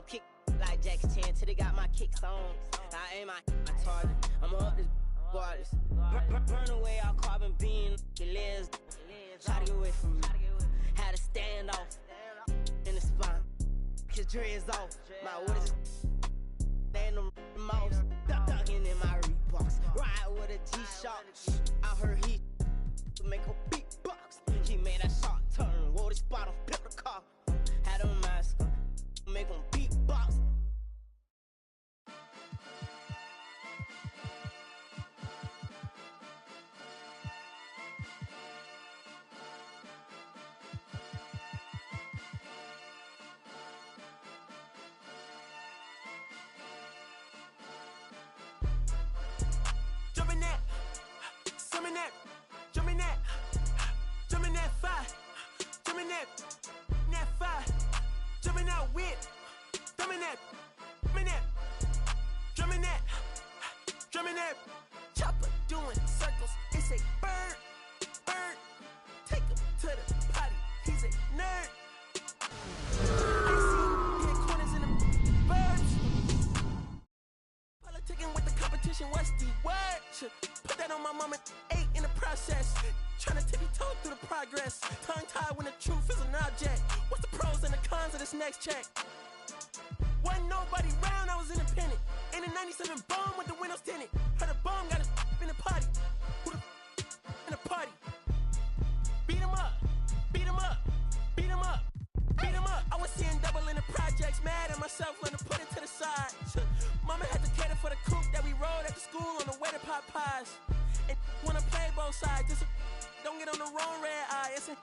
I'm kick like Jackie Chan till they got my kicks on. I aim my target. I'm up this waters. Burn away all carbon beam. Your legs. Try to get away from me. Had to stand off in the spine. His dreads off. My what is stand the mouse. Ducking in my Reeboks. Ride with a G-Shock. I heard he make a beatbox. He made that shot turn. Wore the spot on flip the car. Had a mask on. Make him beatbox. Jumping that, summon that, jumping that, jumping that fire, jumping that fire, jumping out with, drumming that, drumming that, chopper doing circles. It's a bird, take him to the potty. He's a nerd. I see hit corners in them birds. Politicking with the competition, what's the word? Put that on my mama, 8 in the process. Trying to tippy-toe through the progress. Tongue-tied when the truth is an object. What's the pros and the cons of this next check? Wasn't nobody round, I was independent. In a 97 bomb with the windows tinted. Heard a bomb got a in the party. Who the in the party? Beat him up, beat him up, beat him up, beat him up. I was seeing double in the projects, mad at myself, learned to put it to the side. Mama had to cater for the coupe that we rode at the school on the way to pot pies. And wanna play both sides, just don't get on the wrong red eye. It's a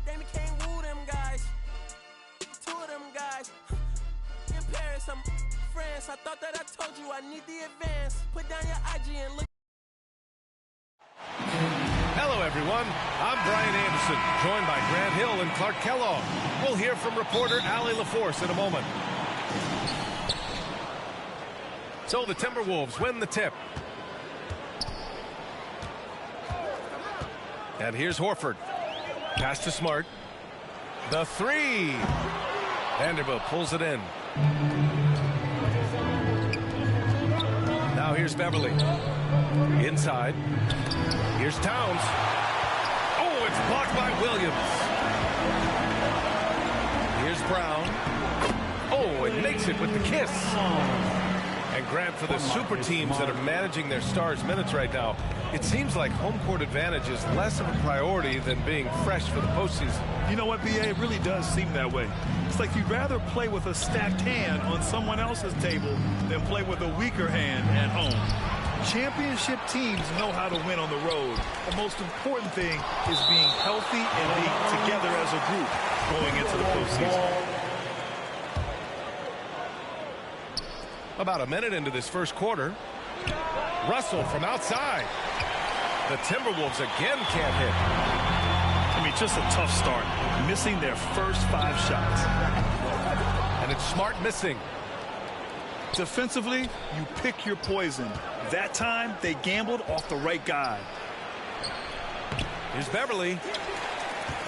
Damien can't woo them guys. 2 of them guys. In Paris, I'm France. I thought that I told you I need the advance. Put down your IG and look. Hello, everyone. I'm Brian Anderson, joined by Grant Hill and Clark Kellogg. We'll hear from reporter Allie LaForce in a moment. So the Timberwolves win the tip. And here's Horford. Pass to Smart. The 3. Vanderbilt pulls it in. Now here's Beverly. Inside. Here's Towns. Oh, it's blocked by Williams. Here's Brown. Oh, it makes it with the kiss. And Grant, for the super teams that are managing their stars' minutes right now, it seems like home court advantage is less of a priority than being fresh for the postseason. You know what, B.A.? It really does seem that way. It's like you'd rather play with a stacked hand on someone else's table than play with a weaker hand at home. Championship teams know how to win on the road. The most important thing is being healthy and being together as a group going into the postseason. About a minute into this first quarter. Russell from outside. The Timberwolves again can't hit. I mean, just a tough start. Missing their first 5 shots. And it's Smart missing. Defensively, you pick your poison. That time, they gambled off the right guy. Here's Beverly.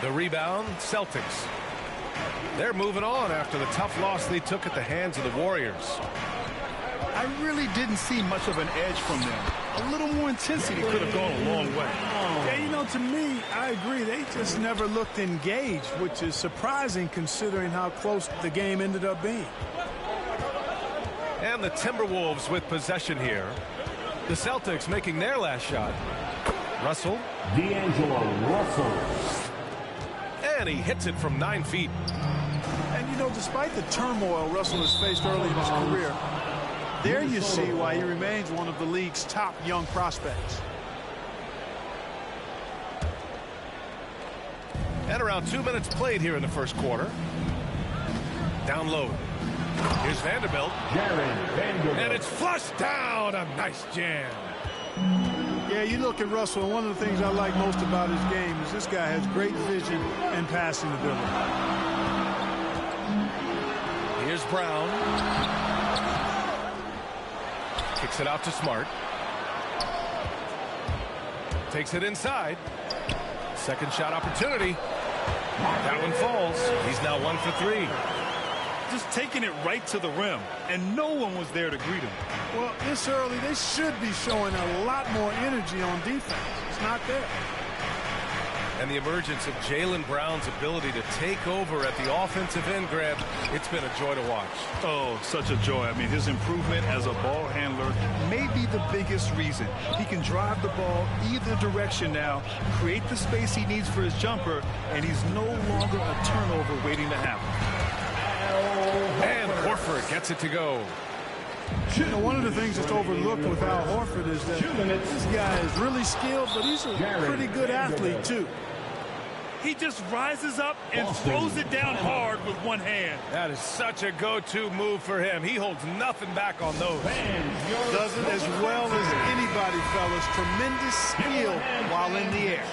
The rebound, Celtics. They're moving on after the tough loss they took at the hands of the Warriors. I really didn't see much of an edge from them. A little more intensity could have gone a long way. Yeah, you know, to me, I agree. They just never looked engaged, which is surprising considering how close the game ended up being. And the Timberwolves with possession here. The Celtics making their last shot. Russell. D'Angelo Russell. And he hits it from 9 feet. And, you know, despite the turmoil Russell has faced early in his career, there you see why he remains one of the league's top young prospects. And around 2 minutes played here in the first quarter. Down low. Here's Vanderbilt. And it's flushed down. A nice jam. Yeah, you look at Russell, and one of the things I like most about his game is this guy has great vision and passing ability. Here's Brown. Kicks it out to Smart. Takes it inside. Second shot opportunity. That one falls. He's now 1 for 3. just taking it right to the rim, and no one was there to greet him. Well, this early, they should be showing a lot more energy on defense. It's not there. And the emergence of Jaylen Brown's ability to take over at the offensive end, Grab, it's been a joy to watch. Oh, such a joy. I mean, his improvement as a ball handler may be the biggest reason. He can drive the ball either direction now, create the space he needs for his jumper, and he's no longer a turnover waiting to happen. And Horford gets it to go. You know, one of the things that's overlooked with Al Horford is that this guy is really skilled, but he's a pretty good athlete, too. He just rises up and throws it down hard with one hand. That is such a go-to move for him. He holds nothing back on those. Does it as well as anybody, fellas. Tremendous skill while in the air.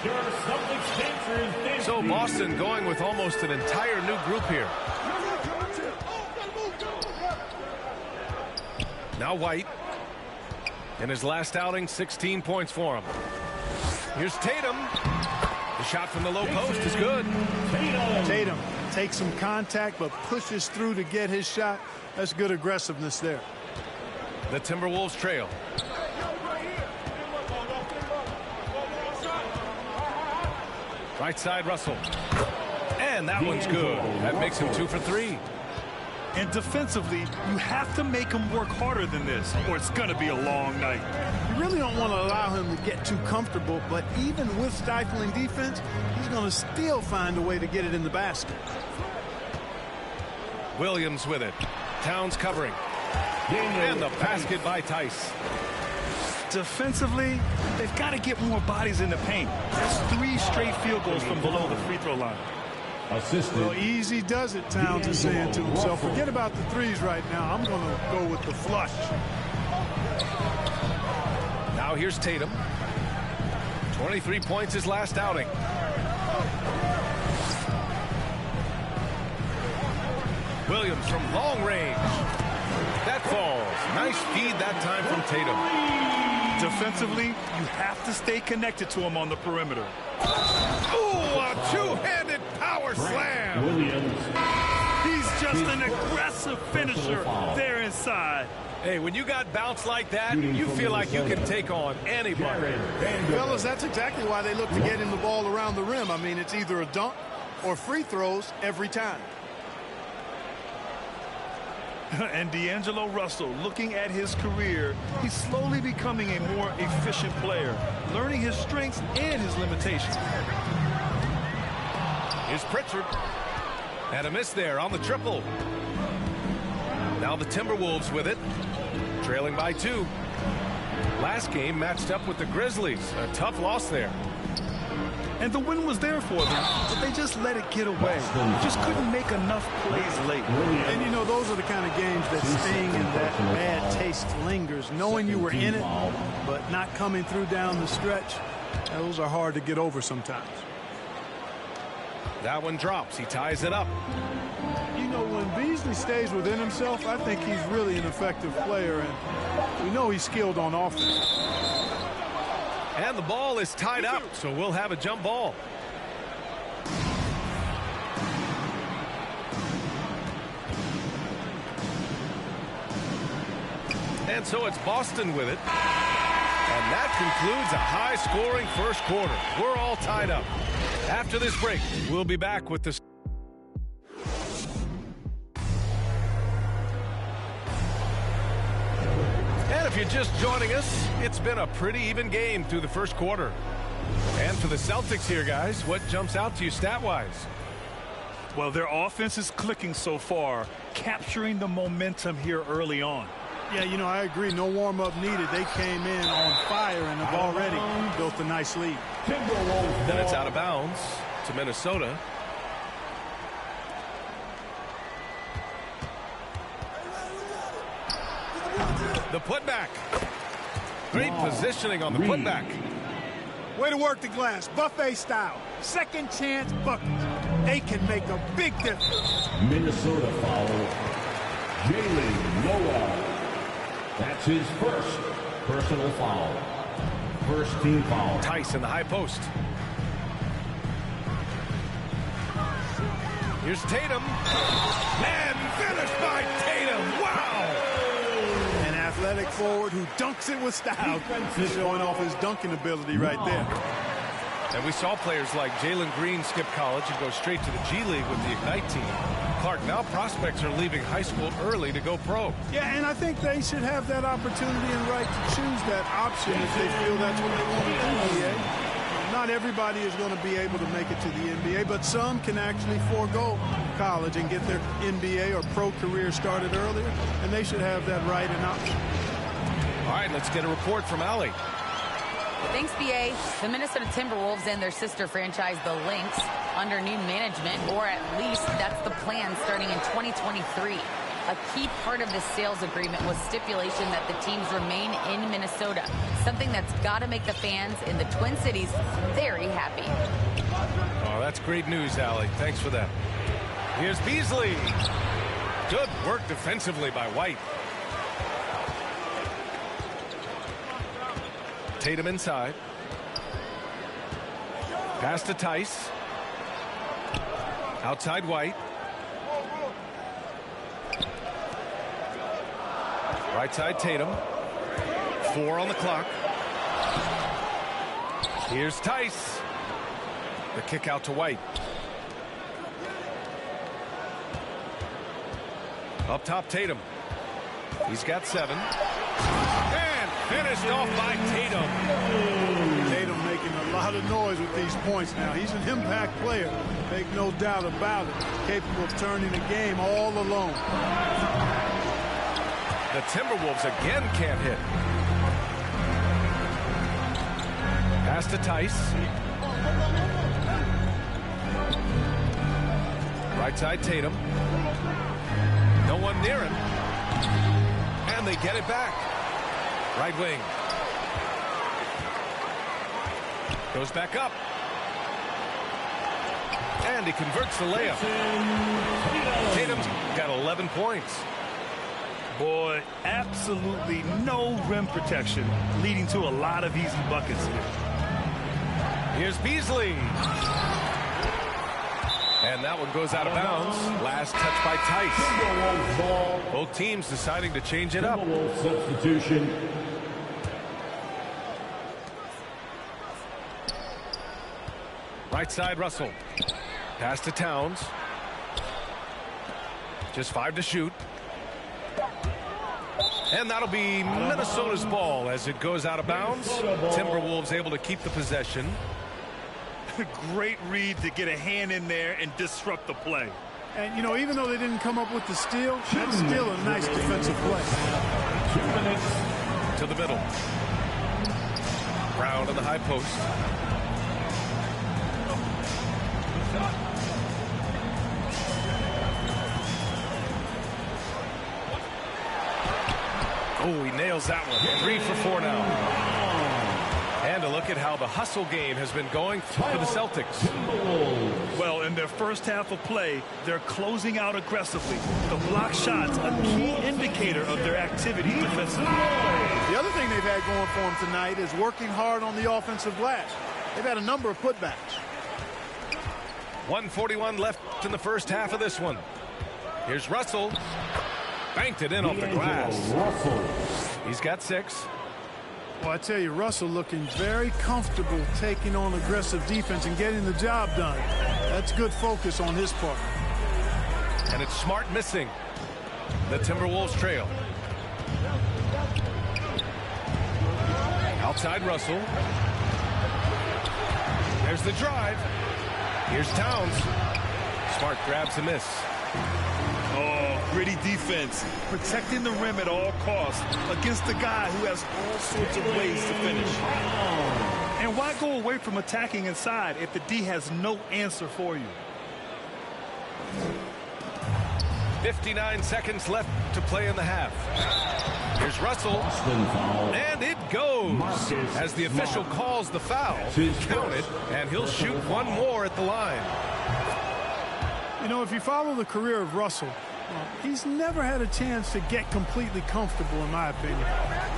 So Boston going with almost an entire new group here. Now White. In his last outing, 16 points for him. Here's Tatum. The shot from the low post is good. Tatum takes some contact but pushes through to get his shot. That's good aggressiveness there. The Timberwolves trail. Right side, Russell. And that one's good. That makes him 2 for 3. And defensively, you have to make him work harder than this, or it's going to be a long night. You really don't want to allow him to get too comfortable, but even with stifling defense, he's going to still find a way to get it in the basket. Williams with it. Towns covering. And the basket by Tice. Defensively, they've got to get more bodies in the paint. That's 3 straight field goals from below the free throw line. Assisted. Well, easy does it, Towns is saying to himself. Forget about the threes right now. I'm going to go with the flush. Now here's Tatum. 23 points his last outing. Williams from long range. That falls. Nice feed that time from Tatum. Defensively, you have to stay connected to him on the perimeter. Ooh, a two-handed power slam. Williams. He's just an aggressive finisher there inside. Hey, when you got bounce like that, you feel like you can take on anybody. Fellas, that's exactly why they look to get him the ball around the rim. I mean, it's either a dunk or free throws every time. And D'Angelo Russell, looking at his career, he's slowly becoming a more efficient player, learning his strengths and his limitations. Here's Pritchard. And a miss there on the triple. Now the Timberwolves with it, trailing by 2. Last game matched up with the Grizzlies. A tough loss there. And the win was there for them, but they just let it get away. Just couldn't make enough plays late. And, you know, those are the kind of games that sting and that bad taste lingers. Knowing you were in it, but not coming through down the stretch, those are hard to get over sometimes. That one drops. He ties it up. You know, when Beasley stays within himself, I think he's really an effective player, and we know he's skilled on offense. And the ball is tied up, so we'll have a jump ball. And so it's Boston with it. And that concludes a high-scoring first quarter. We're all tied up. After this break, we'll be back with the... And if you're just joining us, it's been a pretty even game through the first quarter. And for the Celtics here, guys, what jumps out to you stat-wise? Well, their offense is clicking so far, capturing the momentum here early on. Yeah, you know, I agree. No warm-up needed. They came in on fire and have already built a nice lead. And it's out of bounds to Minnesota. The putback. Great positioning on the putback. Way to work the glass. Buffet style. Second chance buckets. They can make a big difference. Minnesota foul. Jaylen Noah. That's his first personal foul. First team foul. Tice in the high post. Here's Tatum. And finished by Tatum. Wow! An athletic forward who dunks it with style. Showing off his dunking ability right there. And we saw players like Jalen Green skip college and go straight to the G League with the Ignite team. Clark, now prospects are leaving high school early to go pro. Yeah, and I think they should have that opportunity and right to choose that option if they feel that's what they want to do in the NBA. Not everybody is going to be able to make it to the NBA, but some can actually forego college and get their NBA or pro career started earlier, and they should have that right and option. All right, let's get a report from Allie. Thanks, BA. The Minnesota Timberwolves and their sister franchise, the Lynx, under new management, or at least that's the plan starting in 2023. A key part of this sales agreement was stipulation that the teams remain in Minnesota, something that's got to make the fans in the Twin Cities very happy. Oh, that's great news, Allie. Thanks for that. Here's Beasley. Good work defensively by White. Tatum inside. Pass to Tice. Outside White. Right side Tatum. 4 on the clock. Here's Tice. The kick out to White. Up top Tatum. He's got 7. And finished off by Tatum. Tatum making a lot of noise with these points now. He's an impact player. Make no doubt about it. Capable of turning the game all alone. The Timberwolves again can't hit. Pass to Tice. Right side Tatum. No one near him. And they get it back. Right wing. Goes back up. And he converts the layup. Tatum's got 11 points. Boy, absolutely no rim protection, leading to a lot of easy buckets here. Here's Beasley. And that one goes out of bounds. Last touch by Tice. Both teams deciding to change it up. Substitution. Right side Russell. Pass to Towns. Just 5 to shoot. And that'll be Minnesota's ball as it goes out of bounds. Timberwolves able to keep the possession. Great read to get a hand in there and disrupt the play. And, you know, even though they didn't come up with the steal, that's still a nice defensive play. 2 minutes. To the middle. Brown on the high post. Oh, he nails that one. 3 for 4 now. And a look at how the hustle game has been going for the Celtics. Well, in their first half of play, they're closing out aggressively. The block shots, a key indicator of their activity defensively. The other thing they've had going for them tonight is working hard on the offensive glass. They've had a number of putbacks. 1:41 left in the first half of this one. Here's Russell. Banked it in off the glass. He's got 6. Well, I tell you, Russell looking very comfortable taking on aggressive defense and getting the job done. That's good focus on his part. And it's Smart missing. The Timberwolves trail. Outside Russell. There's the drive. Here's Towns. Smart grabs a miss. Oh, gritty defense, protecting the rim at all costs against a guy who has all sorts of ways to finish. And why go away from attacking inside if the D has no answer for you? 59 seconds left to play in the half. Here's Russell. And it goes. As the official calls the foul, count it, and he'll shoot one more at the line. You know, if you follow the career of Russell, he's never had a chance to get completely comfortable, in my opinion.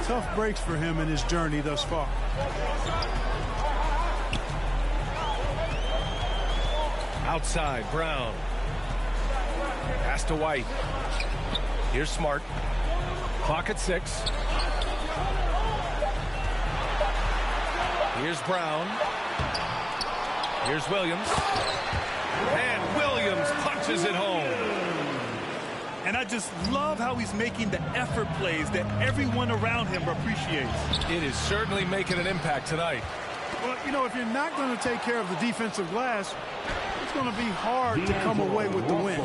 Tough breaks for him in his journey thus far. Outside, Brown. Pass to White. Here's Smart. Clock at 6. Here's Brown. Here's Williams. And Williams punches it home. And I just love how he's making the effort plays that everyone around him appreciates. It is certainly making an impact tonight. Well, you know, if you're not going to take care of the defensive glass, it's going to be hard to come away with the win.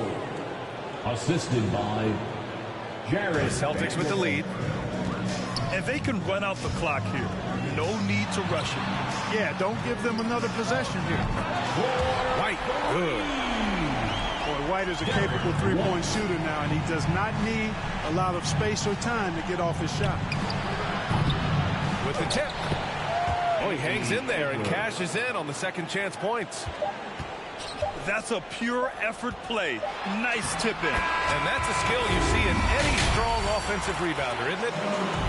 Assisted by Jared. Celtics with the lead. And they can run out the clock here. No need to rush it. Yeah, don't give them another possession here. White. Good. Boy, White is a capable three-point shooter now, and he does not need a lot of space or time to get off his shot. With the tip. Oh, he hangs in there and cashes in on the second chance points. That's a pure effort play. Nice tip in. And that's a skill you see in any strong offensive rebounder, isn't it?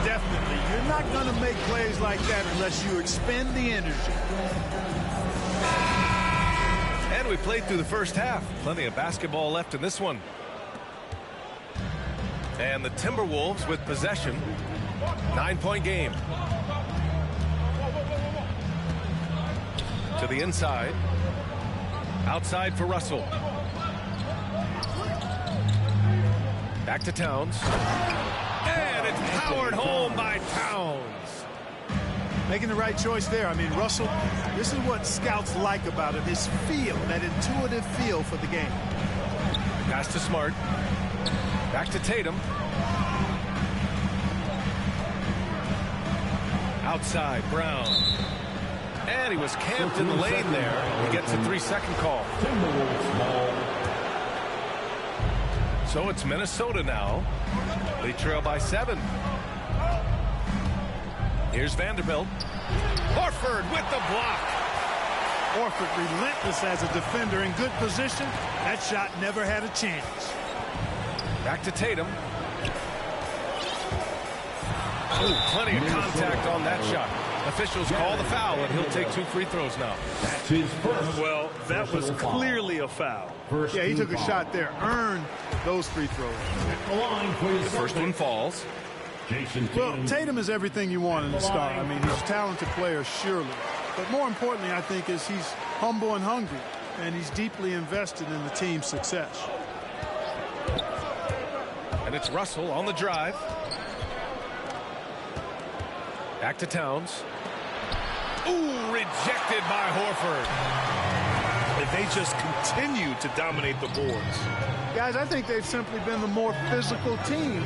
Definitely. You're not going to make plays like that unless you expend the energy. And we played through the first half. Plenty of basketball left in this one. And the Timberwolves with possession. 9-point game. To the inside. Outside for Russell. Back to Towns. And it's powered home by Towns. Making the right choice there. I mean, Russell, this is what scouts like about him, his feel, that intuitive feel for the game. Pass to Smart. Back to Tatum. Outside, Brown. And he was camped in the lane there. He gets a 3-second call. So it's Minnesota now. They trail by 7. Here's Vanderbilt. Horford with the block. Horford relentless as a defender in good position. That shot never had a chance. Back to Tatum. Ooh, plenty of contact on that shot. Officials call the foul, and he'll take 2 free throws now. That's his first. Well, that was clearly a foul. Yeah, he took a shot there. Earned those free throws. The first one falls. Well, Tatum is everything you want in a star. I mean, he's a talented player, surely. But more importantly, I think, is he's humble and hungry, and he's deeply invested in the team's success. And it's Russell on the drive. Back to Towns. Ooh, rejected by Horford. And they just continue to dominate the boards. Guys, I think they've simply been the more physical team.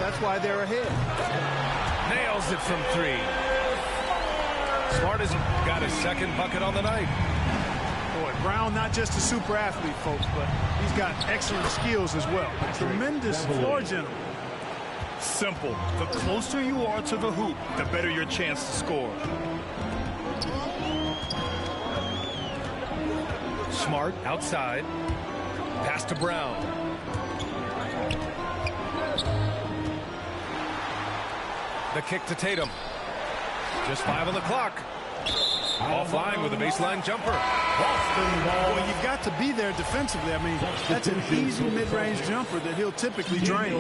That's why they're ahead. Nails it from 3. Smart has got his second bucket on the night. Boy, Brown, not just a super athlete, folks, but he's got excellent skills as well. Tremendous floor general. Simple. The closer you are to the hoop, the better your chance to score. Smart outside. Pass to Brown. The kick to Tatum. Just 5 on the clock. Offline with a baseline jumper. Well, you've got to be there defensively. I mean, that's an easy mid-range jumper that he'll typically drain.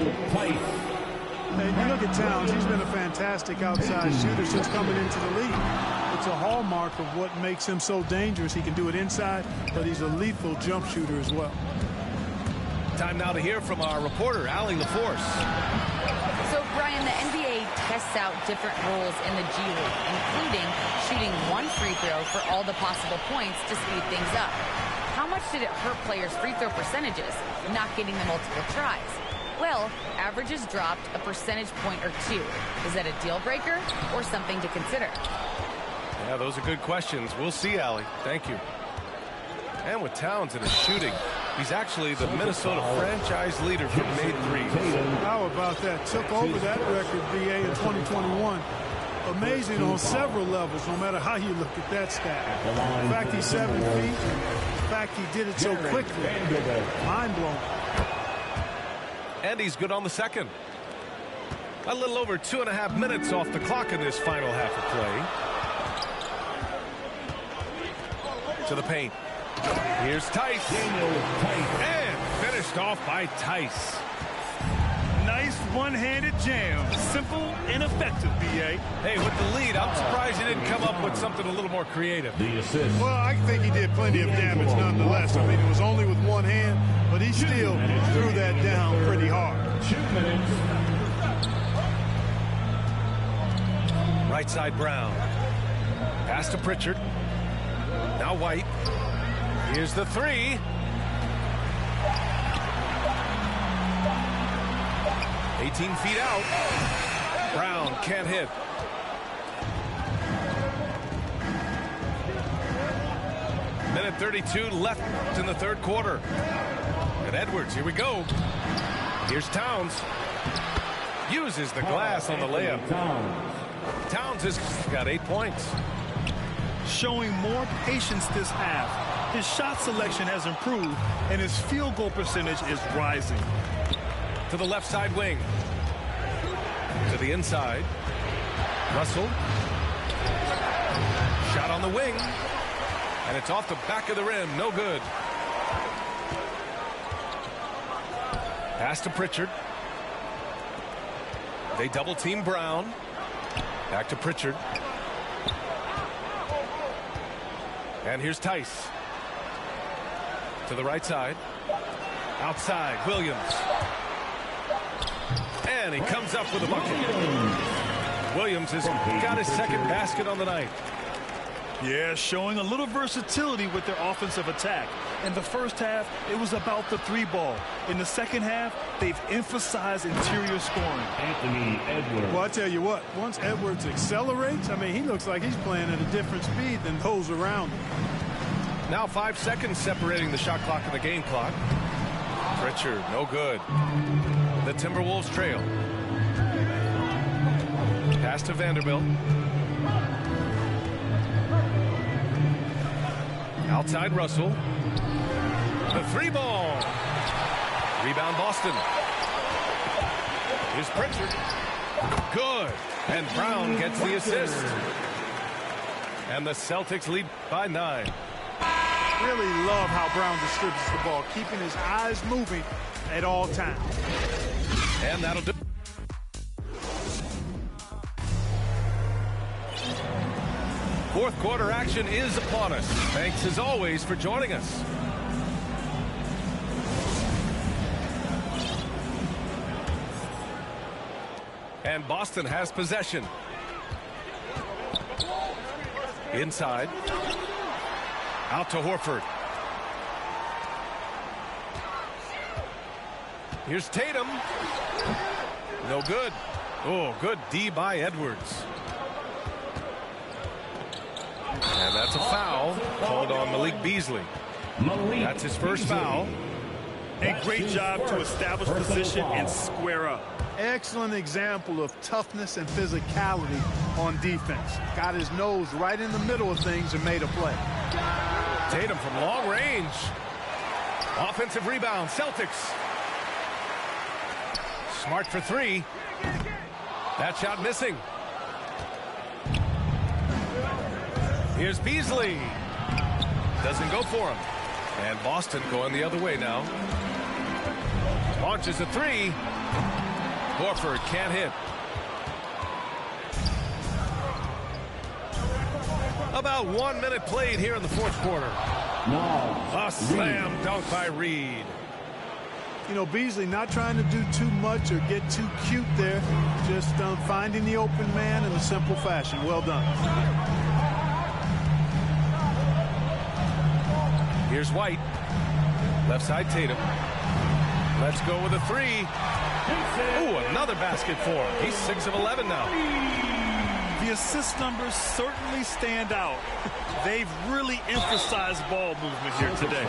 And you look at Towns, he's been a fantastic outside shooter since coming into the league. It's a hallmark of what makes him so dangerous. He can do it inside, but he's a lethal jump shooter as well. Time now to hear from our reporter, Allie LaForce. So, Brian, the NBA tests out different rules in the G League, including shooting 1 free throw for all the possible points to speed things up. How much did it hurt players' free throw percentages, not getting the multiple tries? Well, averages dropped a percentage point or 2. Is that a deal breaker or something to consider? Yeah, those are good questions. We'll see, Allie. Thank you. And with Towns in his shooting, he's actually the Minnesota franchise leader for made threes. How about that? Took over that record, BA, in 2021. Amazing on several levels, no matter how you look at that stat. The fact he's 7 feet, the fact he did it so quickly, mind-blowing. And he's good on the second. A little over 2.5 minutes off the clock in this final half of play. To the paint. Here's Tice. And Finished off by Tice. Nice one-handed jam. Simple and effective, B.A. Hey, with the lead, I'm surprised he didn't come up with something a little more creative. The assist. Well, I think he did plenty of damage nonetheless. I mean, it was only with one hand, but he still threw that down pretty hard. 2 minutes. Right side Brown. Pass to Pritchard. Now White. Here's the three. 18 feet out. Brown can't hit. Minute 32 left in the third quarter. And Edwards, here we go. Here's Towns. Uses the glass on the layup. Towns has got 8 points. Showing more patience this half. His shot selection has improved, and his field goal percentage is rising. To the left side wing. To the inside. Russell. Shot on the wing. And it's off the back of the rim. No good. Pass to Pritchard. They double team Brown. Back to Pritchard. And here's Tice. To the right side. Outside, Williams. And he comes up with a bucket. Williams has got his second basket on the night. Yeah, showing a little versatility with their offensive attack. In the first half, it was about the three ball. In the second half, they've emphasized interior scoring. Anthony Edwards. Well, I tell you what, once Edwards accelerates, I mean, he looks like he's playing at a different speed than those around him. Now 5 seconds separating the shot clock and the game clock. Pritchard, no good. The Timberwolves trail. Pass to Vanderbilt. Outside Russell. The three ball. Rebound Boston. Here's Pritchard. Good. And Brown gets the assist. And the Celtics lead by 9. Really love how Brown distributes the ball, keeping his eyes moving at all times. And that'll do. Fourth quarter action is upon us. Thanks as always for joining us. And Boston has possession. Inside. Out to Horford. Here's Tatum. No good. Oh, good D by Edwards. And that's a foul called on Malik Beasley. That's his first foul. A great job to establish position and square up. Excellent example of toughness and physicality on defense. Got his nose right in the middle of things and made a play. Tatum from long range. Offensive rebound, Celtics. Smart for three. That shot missing. Here's Beasley. Doesn't go for him. And Boston going the other way now. Launches a three. Horford can't hit. About 1 minute played here in the fourth quarter. A slam dunk by Reed. You know, Beasley not trying to do too much or get too cute there. Just finding the open man in a simple fashion. Well done. Here's White. Left side Tatum. Let's go with a three. Oh, another basket for him. He's 6 of 11 now. The assist numbers certainly stand out. They've really emphasized ball movement here today.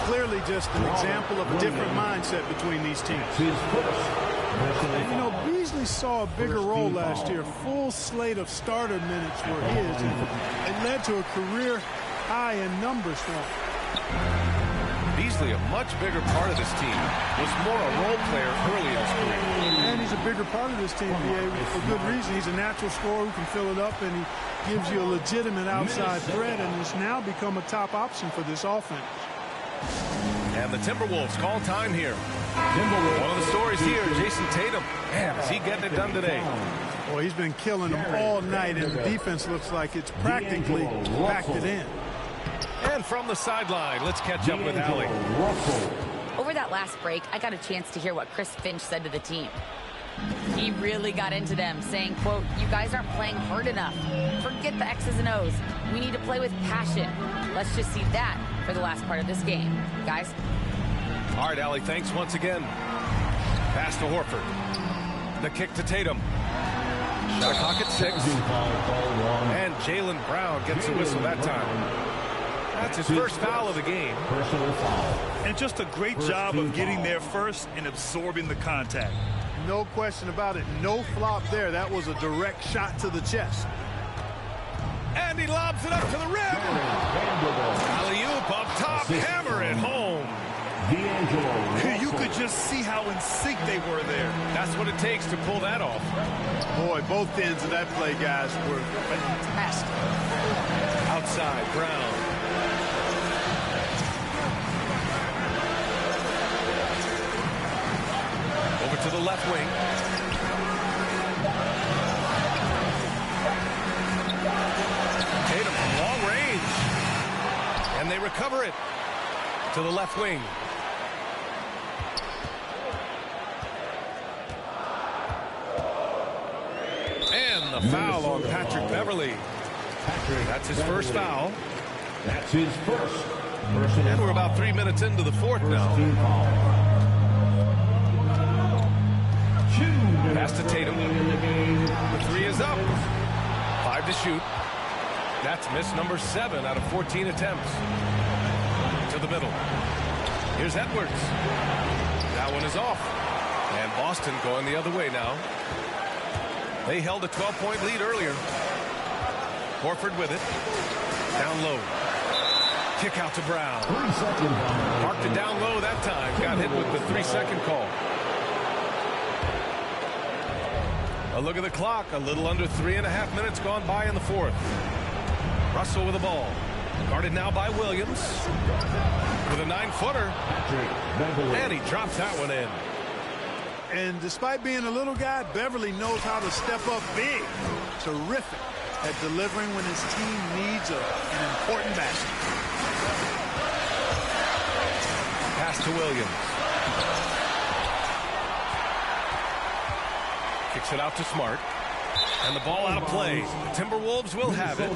Clearly just an example of a different mindset between these teams. And, you know, Beasley saw a bigger role last year. Full slate of starter minutes were his. And it led to a career high in numbers for him. Beasley, a much bigger part of this team, was more a role player early in his career. And he's a bigger part of this team, BA, for good reason. He's a natural scorer who can fill it up, and he gives you a legitimate outside threat, and has now become a top option for this offense. And the Timberwolves call time here. One of the stories here, Jason Tatum. Man, is he getting it done today? Well, he's been killing them all night, and the defense looks like it's practically packed it in. And from the sideline, let's catch up with Allie. Over that last break, I got a chance to hear what Chris Finch said to the team. He really got into them, saying, quote, "You guys aren't playing hard enough. Forget the X's and O's. We need to play with passion. Let's just see that for the last part of this game. Guys." All right, Allie, thanks once again. Pass to Horford. The kick to Tatum. Shot clock at 6. And Jaylen Brown gets a whistle that time. That's his first foul of the game. And just a great job of getting there first and absorbing the contact. No question about it. No flop there. That was a direct shot to the chest. And he lobs it up to the rim. Alley-oop up top. Hammer it home. You could just see how in sync they were there. That's what it takes to pull that off. Boy, both ends of that play, guys, were fantastic. Outside, Brown. Over to the left wing. Tatum, long range. And they recover it to the left wing. And the foul on Patrick Beverley. That's his first foul. That's his first. And we're about 3 minutes into the fourth now. Pass to Tatum. The 3 is up. 5 to shoot. That's miss number 7 out of 14 attempts. To the middle. Here's Edwards. That one is off. And Boston going the other way now. They held a 12-point lead earlier. Horford with it. Down low. Kick out to Brown. Marked it down low that time. Got hit with the 3-second call. A look at the clock. A little under 3.5 minutes gone by in the fourth. Russell with the ball. Guarded now by Williams. With a 9-footer. And he drops that one in. And despite being a little guy, Beverly knows how to step up big. Terrific at delivering when his team needs an important basket. Pass to Williams. Kicks it out to Smart. And the ball out of play. The Timberwolves will have it.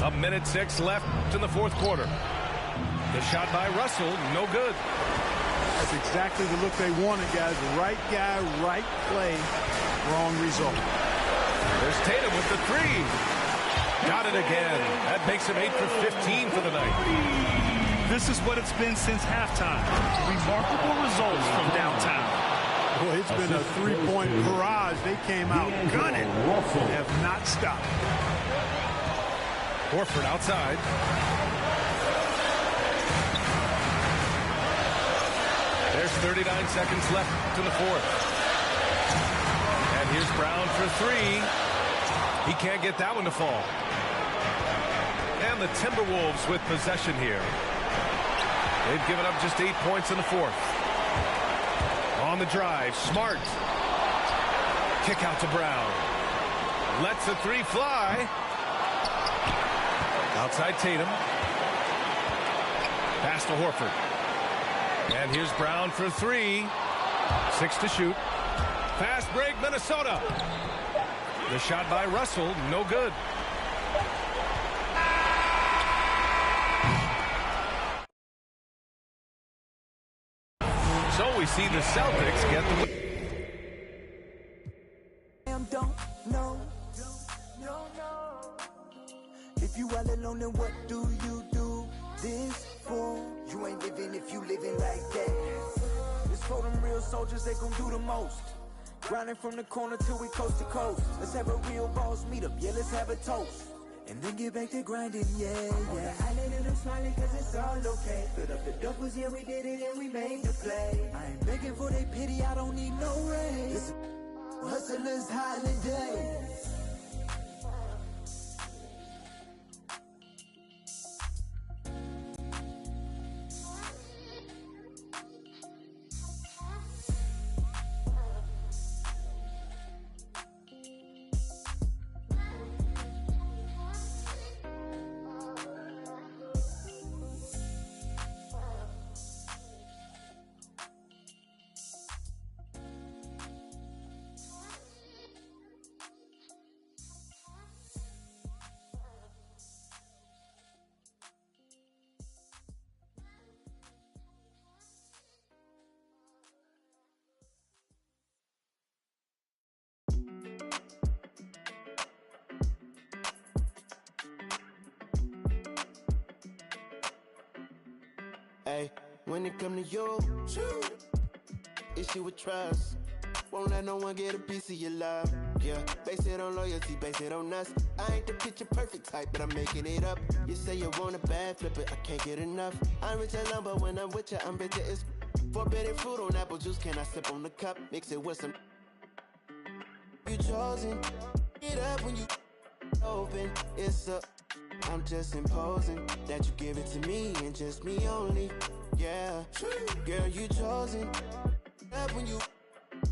A minute 6 left in the fourth quarter. The shot by Russell, no good. That's exactly the look they wanted, guys. Right guy, right play, wrong result. There's Tatum with the 3. Got it again. That makes him 8 for 15 for the night. This is what it's been since halftime. Remarkable results from downtown. Boy, it's been a 3-point barrage. They came out gunning. Have not stopped. Horford outside. There's 39 seconds left to the fourth. And here's Brown for 3. He can't get that one to fall. And the Timberwolves with possession here. They've given up just 8 points in the fourth. On the drive, Smart. Kick out to Brown. Lets the 3 fly. Outside Tatum. Pass to Horford. And here's Brown for 3. 6 to shoot. Fast break, Minnesota. The shot by Russell, no good. So we see the Celtics get the win. If you all alone, then what do you do this for? You ain't living if you living like that. It's for them real soldiers, they gon' do the most. Grinding from the corner till we coast to coast. Let's have a real boss meet up, yeah, let's have a toast. And then get back to grinding, yeah, yeah. I let them smiling cause it's all okay. Fill up the doubles, yeah, we did it and we made the play. I ain't begging for their pity, I don't need no raise. Hustlers holiday. Hey, when it come to you, issue with trust. Won't let no one get a piece of your love. Yeah, base it on loyalty, base it on us. I ain't the picture perfect type, but I'm making it up. You say you want a bad, flip it, I can't get enough. I'm rich alone, but when I'm with you, I'm bitter as forbidden fruit on apple juice. Can I sip on the cup? Mix it with some. You chosen, it up when you open. It's a. I'm just imposing that you give it to me and just me only. Yeah, girl, you chosen. Up when you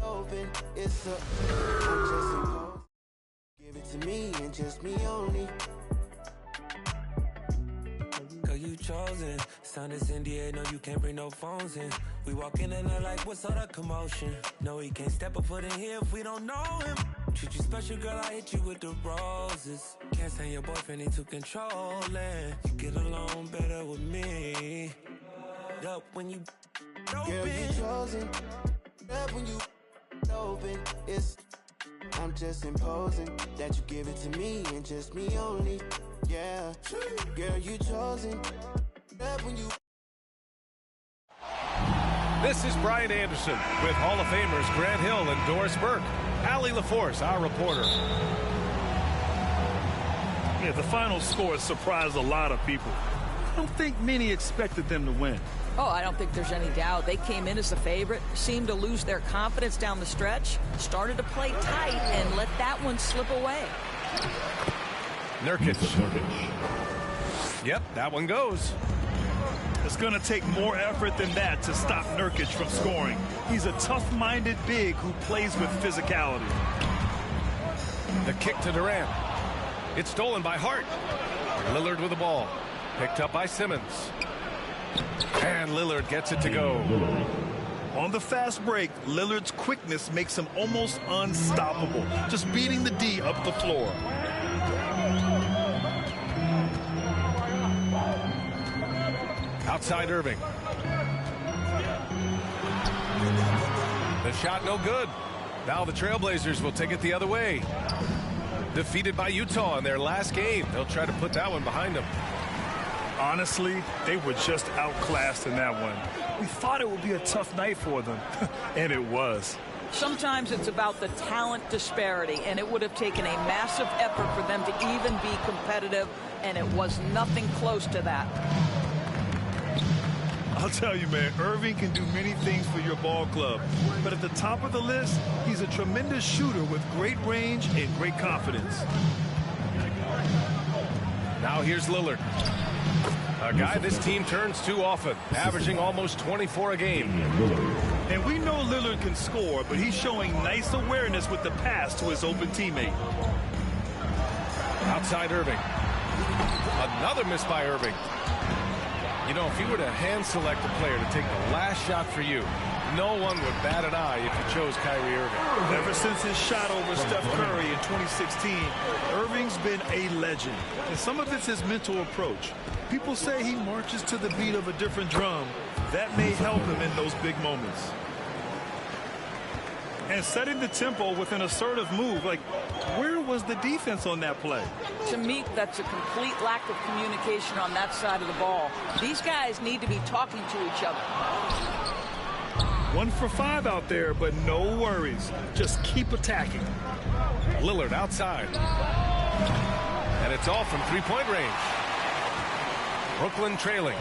open, it's a. I'm just imposing. Give it to me and just me only. Girl, you chosen. Sign this NDA, no, you can't bring no phones in. We walk in and they're like, what's all that commotion? No, he can't step a foot in here if we don't know him. Treat you special, girl, I hit you with the roses. Can't stand your boyfriend, he too controlling. You get along better with me. Up when you open. Girl, you chosen. Up when you open. It's. I'm just imposing that you give it to me and just me only. Yeah, girl, you chosen. Up when you. This is Brian Anderson with Hall of Famers Grant Hill and Doris Burke. Allie LaForce, our reporter. Yeah, the final score surprised a lot of people. I don't think many expected them to win. Oh, I don't think there's any doubt. They came in as the favorite, seemed to lose their confidence down the stretch, started to play tight, and let that one slip away. Nurkic. Yep, that one goes. It's going to take more effort than that to stop Nurkic from scoring. He's a tough-minded big who plays with physicality. The kick to Durant. It's stolen by Hart. Lillard with the ball. Picked up by Simmons. And Lillard gets it to go. On the fast break, Lillard's quickness makes him almost unstoppable, just beating the D up the floor. Outside Irving. The shot no good. Now the Trailblazers will take it the other way. Defeated by Utah in their last game. They'll try to put that one behind them. Honestly, they were just outclassed in that one. We thought it would be a tough night for them, and it was. Sometimes it's about the talent disparity, and it would have taken a massive effort for them to even be competitive, and it was nothing close to that. I'll tell you, man, Irving can do many things for your ball club. But at the top of the list, he's a tremendous shooter with great range and great confidence. Now here's Lillard. A guy this team turns to often, averaging almost 24 a game. And we know Lillard can score, but he's showing nice awareness with the pass to his open teammate. Outside Irving. Another miss by Irving. You know, if you were to hand select a player to take the last shot for you, no one would bat an eye if you chose Kyrie Irving. Ever since his shot over Steph Curry in 2016, Irving's been a legend. And some of it's his mental approach. People say he marches to the beat of a different drum. That may help him in those big moments. And setting the tempo with an assertive move, like, where was the defense on that play? To me, that's a complete lack of communication on that side of the ball. These guys need to be talking to each other. 1 for 5 out there, but no worries. Just keep attacking. Lillard outside. And it's all from three-point range. Brooklyn trailing.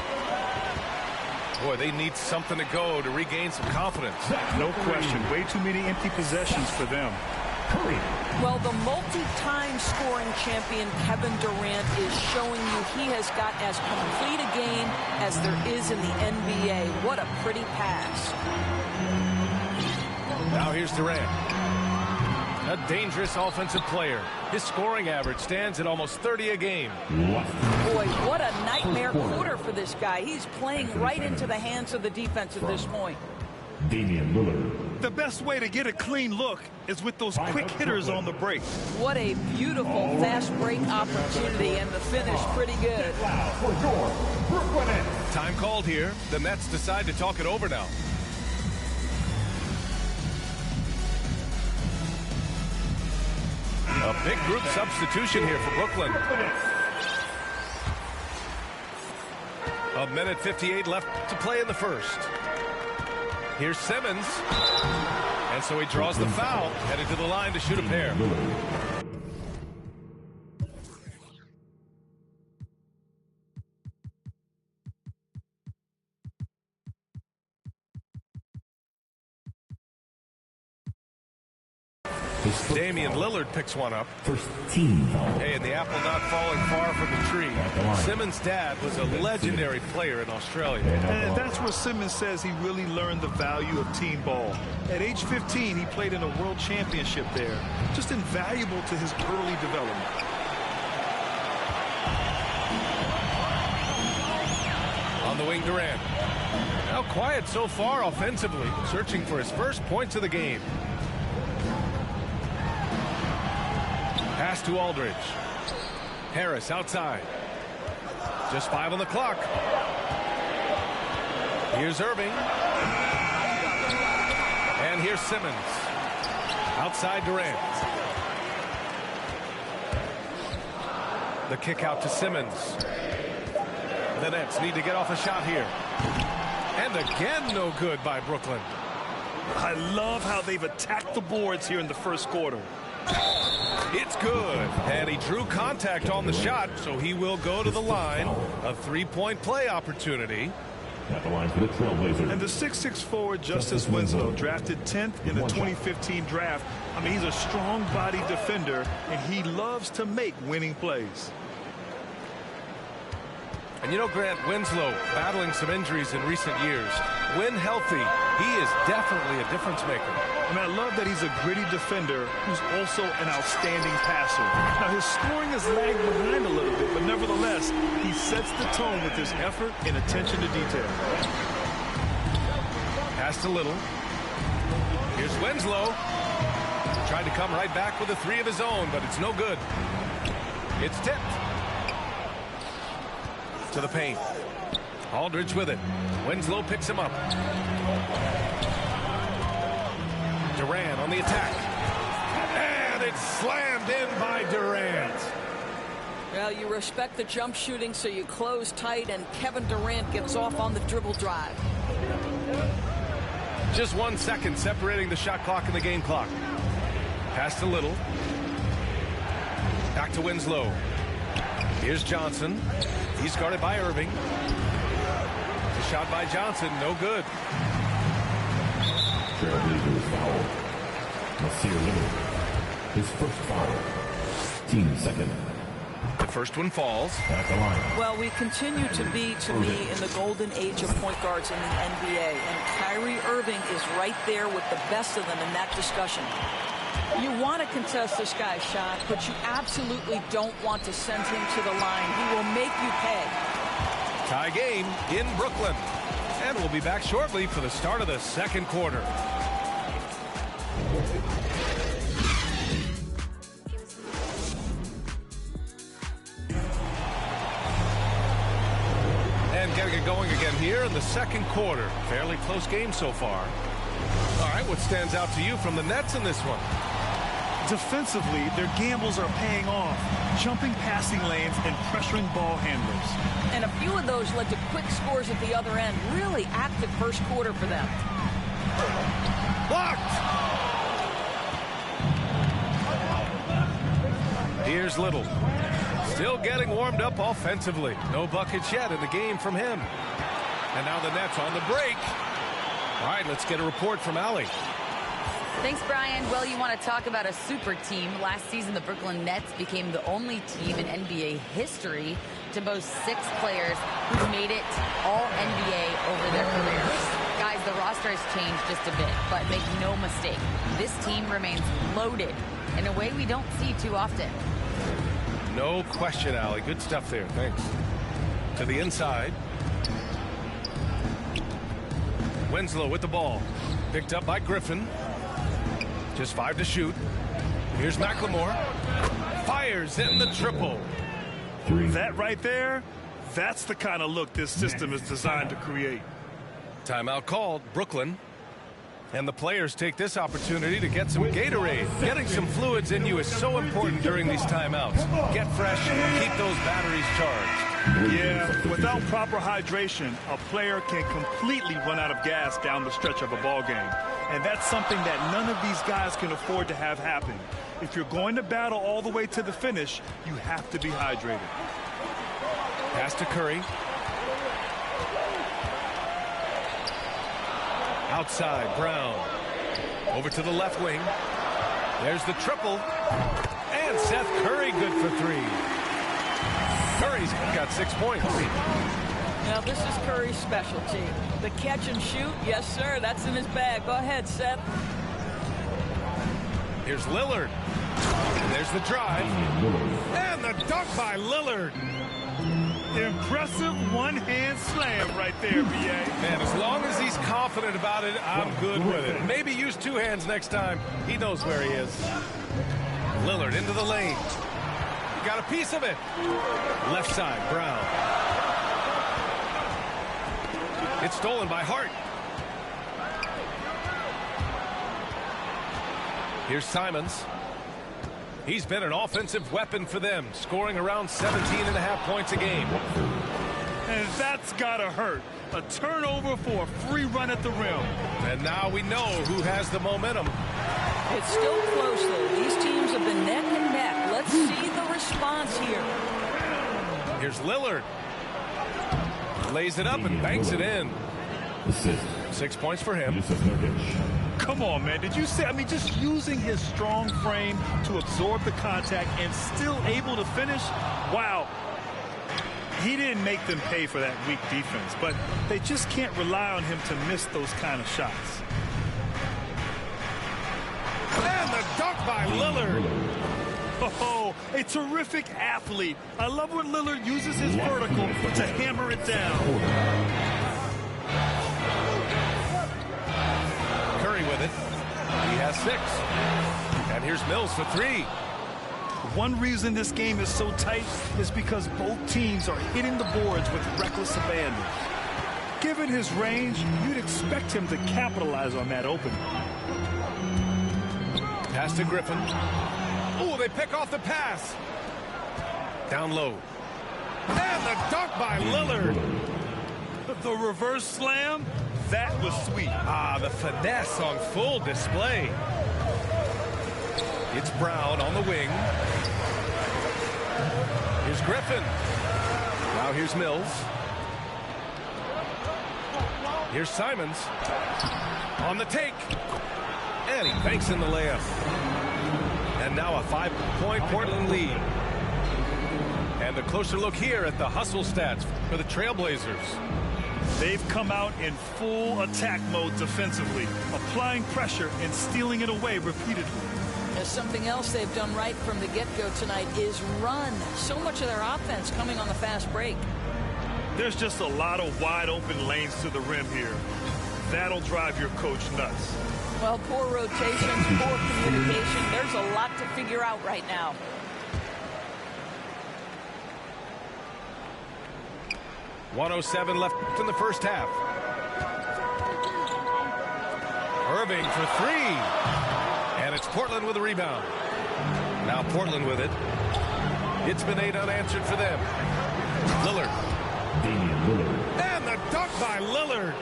Boy, they need something to go to regain some confidence. No question. Way too many empty possessions for them. Well, the multi-time scoring champion Kevin Durant is showing you he has got as complete a game as there is in the NBA. What a pretty pass. Now here's Durant. A dangerous offensive player. His scoring average stands at almost 30 a game. Boy, what a nightmare quarter for this guy. He's playing right into the hands of the defense at this point. Damian Lillard. The best way to get a clean look is with those quick hitters on the break. What a beautiful fast break opportunity, and the finish pretty good. Time called here. The Nets decide to talk it over now. A big group substitution here for Brooklyn. A minute 58 left to play in the first. Here's Simmons. And so he draws the foul, headed to the line to shoot a pair. Damian Lillard picks one up. First team foul. Hey, and the apple not falling far from the tree. Simmons' dad was a legendary player in Australia. And that's where Simmons says he really learned the value of team ball. At age 15, he played in a world championship there. Just invaluable to his early development. On the wing, Durant. Now quiet so far offensively, searching for his first points of the game. Pass to Aldridge. Harris outside. Just 5 on the clock. Here's Irving. And here's Simmons. Outside Durant. The kick out to Simmons. The Nets need to get off a shot here. And again, no good by Brooklyn. I love how they've attacked the boards here in the first quarter. It's good. And he drew contact on the shot, so he will go to the line. A three-point play opportunity. At the line for the Trailblazers. And the 6'6" forward, Justice Winslow, drafted 10th in the 2015 draft. I mean, he's a strong-bodied defender, and he loves to make winning plays. And you know, Grant, Winslow battling some injuries in recent years. When healthy, he is definitely a difference maker. And I love that he's a gritty defender who's also an outstanding passer. Now, his scoring has lagged behind a little bit, but nevertheless, he sets the tone with his effort and attention to detail. Pass to Little. Here's Winslow. Tried to come right back with a three of his own, but it's no good. It's tipped. To the paint. Aldridge with it. Winslow picks him up. Durant on the attack. And it's slammed in by Durant. Well, you respect the jump shooting, so you close tight, and Kevin Durant gets off on the dribble drive. Just 1 second separating the shot clock and the game clock. Pass to Little. Back to Winslow. Here's Johnson. He's guarded by Irving. The shot by Johnson, no good. Trailblazers foul. Nasir Little. His first foul. Team second. The first one falls. At the line. Well, we continue to be, to me, in the golden age of point guards in the NBA. And Kyrie Irving is right there with the best of them in that discussion. You want to contest this guy's shot, but you absolutely don't want to send him to the line. He will make you pay. Tie game in Brooklyn. And we'll be back shortly for the start of the second quarter. And getting it going again here in the second quarter. Fairly close game so far. All right, what stands out to you from the Nets in this one? Defensively, their gambles are paying off, jumping passing lanes and pressuring ball handlers. And a few of those led to quick scores at the other end. Really active first quarter for them. Blocked! Here's Little. Still getting warmed up offensively. No buckets yet in the game from him. And now the Nets on the break. All right, let's get a report from Allie. Thanks, Brian. Well, you want to talk about a super team. Last season, the Brooklyn Nets became the only team in NBA history to boast 6 players who made it all NBA over their careers. Guys, the roster has changed just a bit, but make no mistake, this team remains loaded in a way we don't see too often. No question, Allie. Good stuff there. Thanks. To the inside. Winslow with the ball. Picked up by Griffin. Just 5 to shoot. Here's McLemore. Fires in the triple. That right there, that's the kind of look this system is designed to create. Timeout called. Brooklyn. And the players take this opportunity to get some Gatorade. Getting some fluids in you is so important during these timeouts. Get fresh, keep those batteries charged. Yeah, without proper hydration, a player can completely run out of gas down the stretch of a ball game. And that's something that none of these guys can afford to have happen. If you're going to battle all the way to the finish, you have to be hydrated. Pass to Curry. Outside, Brown. Over to the left wing. There's the triple. And Seth Curry good for 3. Curry's got 6 points. Now, this is Curry's specialty. The catch and shoot, yes, sir, that's in his bag. Go ahead, Seth. Here's Lillard. And there's the drive. And the dunk by Lillard. Impressive one-hand slam right there, B.A. Man, as long as he's confident about it, I'm good with it. Maybe use 2 hands next time. He knows where he is. Lillard into the lane. Got a piece of it. Left side, Brown. It's stolen by Hart. Here's Simons. He's been an offensive weapon for them, scoring around 17.5 points a game. And that's gotta hurt. A turnover for a free run at the rim. And now we know who has the momentum. It's still close, though. These teams have been neck and neck. Let's see the response here. Here's Lillard. Lays it up and banks it in. 6 points for him. Come on, man. Did you see? I mean, just using his strong frame to absorb the contact and still able to finish. Wow. He didn't make them pay for that weak defense, but they just can't rely on him to miss those kind of shots. And the dunk by Lillard. Oh, a terrific athlete. I love when Lillard uses his vertical to hammer it down. Curry with it. He has 6. And here's Mills for 3. One reason this game is so tight is because both teams are hitting the boards with reckless abandon. Given his range, you'd expect him to capitalize on that opening. Pass to Griffin. Oh, they pick off the pass. Down low. And the dunk by Lillard. The reverse slam, that was sweet. Ah, the finesse on full display. It's Brown on the wing. Here's Griffin. Now here's Mills. Here's Simons. On the take. And he banks in the layup. And now a 5-point Portland lead. And a closer look here at the hustle stats for the Trailblazers. They've come out in full attack mode defensively, applying pressure and stealing it away repeatedly. As something else they've done right from the get-go tonight is run. So much of their offense coming on the fast break. There's just a lot of wide-open lanes to the rim here. That'll drive your coach nuts. Well, poor rotations, poor communication. There's a lot to figure out right now. .107 left in the first half. Irving for 3. And it's Portland with a rebound. Now Portland with it. It's been 8 unanswered for them. Lillard. And the dunk by Lillard.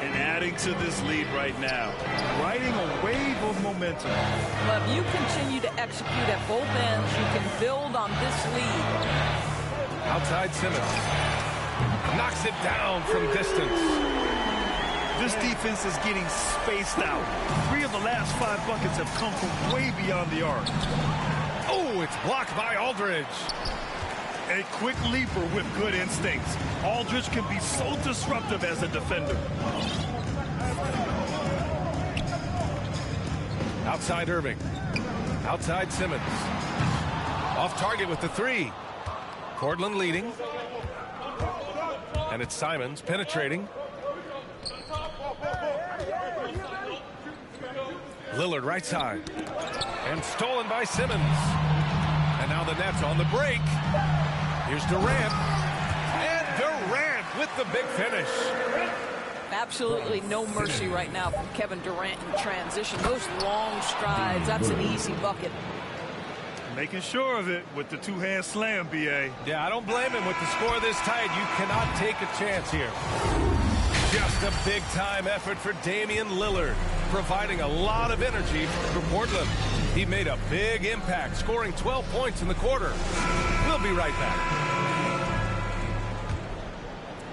And adding to this lead right now. Riding a wave of momentum. Well, if you continue to execute at both ends, you can build on this lead. Outside Simmons. Knocks it down from distance. This defense is getting spaced out. 3 of the last 5 buckets have come from way beyond the arc. Oh, it's blocked by Aldridge. A quick leaper with good instincts. Aldridge can be so disruptive as a defender. Outside Irving. Outside Simmons. Off target with the 3. Portland leading. And it's Simons penetrating. Lillard right side. And stolen by Simmons. And now the Nets on the break. Here's Durant. And Durant with the big finish. Absolutely no mercy right now from Kevin Durant in transition. Those long strides, that's an easy bucket. Making sure of it with the 2-hand slam, B.A. Yeah, I don't blame him with the score this tight. You cannot take a chance here. Just a big-time effort for Damian Lillard, providing a lot of energy for Portland. He made a big impact, scoring 12 points in the quarter. We'll be right back.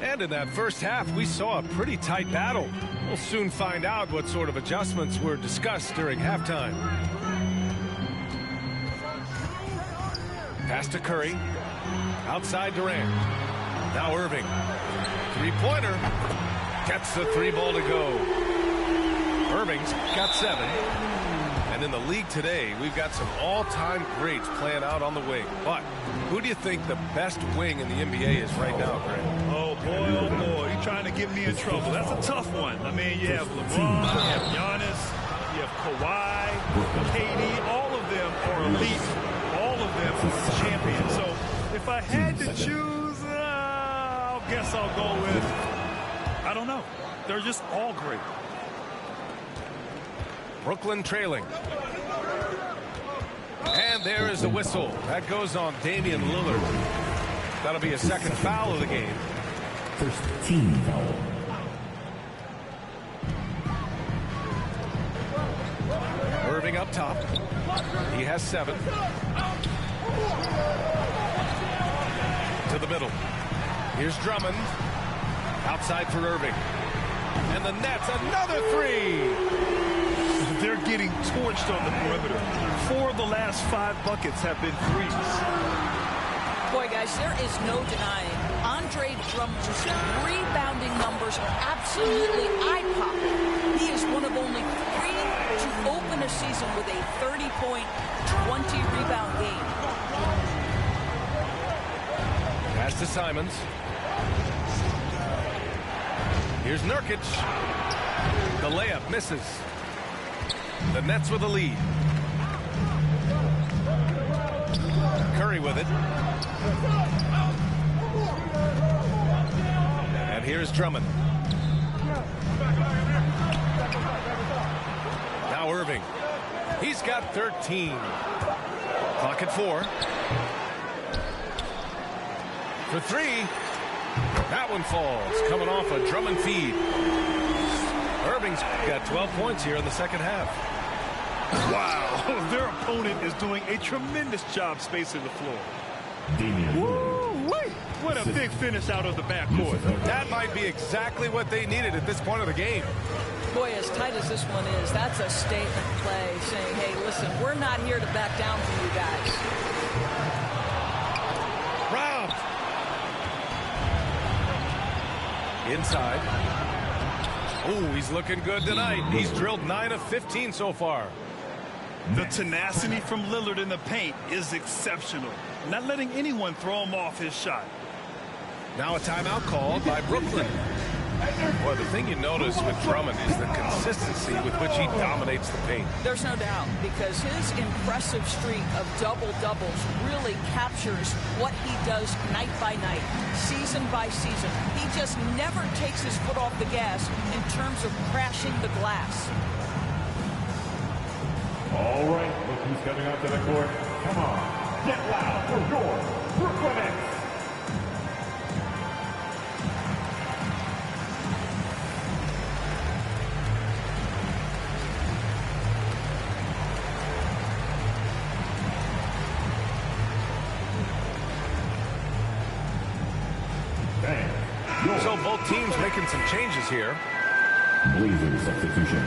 And in that first half, we saw a pretty tight battle. We'll soon find out what sort of adjustments were discussed during halftime. Pass to Curry. Outside Durant. Now Irving. Three-pointer. Gets the 3 ball to go. Irving's got 7. And in the league today, we've got some all-time greats playing out on the wing. But who do you think the best wing in the NBA is right now, Greg? Oh, boy, you're trying to get me in trouble. That's a tough one. I mean, you have LeBron, you have Giannis, you have Kawhi, KD. All of them are elite. All of them are champions. So if I had to choose, I guess I'll go with, I don't know. They're just all great. Brooklyn trailing. And there is the whistle. That goes on Damian Lillard. That'll be a second foul of the game. First team foul. Irving up top. He has 7. To the middle. Here's Drummond. Outside for Irving. And the Nets, another 3. They're getting torched on the perimeter. 4 of the last 5 buckets have been threes. Boy, guys, there is no denying Andre Drummond's rebounding numbers are absolutely eye-popping. He is one of only 3 to open a season with a 30-point, 20-rebound game. Pass to Simons. Here's Nurkic. The layup misses. The Nets with the lead. Curry with it. And here's Drummond. Now Irving. He's got 13. Clock at 4. For 3. That one falls. Coming off a Drummond feed. Irving's got 12 points here in the second half. Wow, their opponent is doing a tremendous job spacing the floor. Woo-wee! What a big finish out of the backcourt. That might be exactly what they needed at this point of the game. Boy, as tight as this one is, that's a statement play saying, hey, listen, we're not here to back down from you guys. Round. Inside. Oh, he's looking good tonight. He's drilled 9 of 15 so far. The tenacity from Lillard in the paint is exceptional. Not letting anyone throw him off his shot. Now a timeout called by Brooklyn. Boy, the thing you notice with Drummond is the consistency with which he dominates the paint. There's no doubt, because his impressive streak of double-doubles really captures what he does night by night, season by season. He just never takes his foot off the gas in terms of crashing the glass. All right, look who's coming out to the court. Come on, get loud for your Brooklyn Nets. Bang. So both teams making some changes here. Blazers substitution.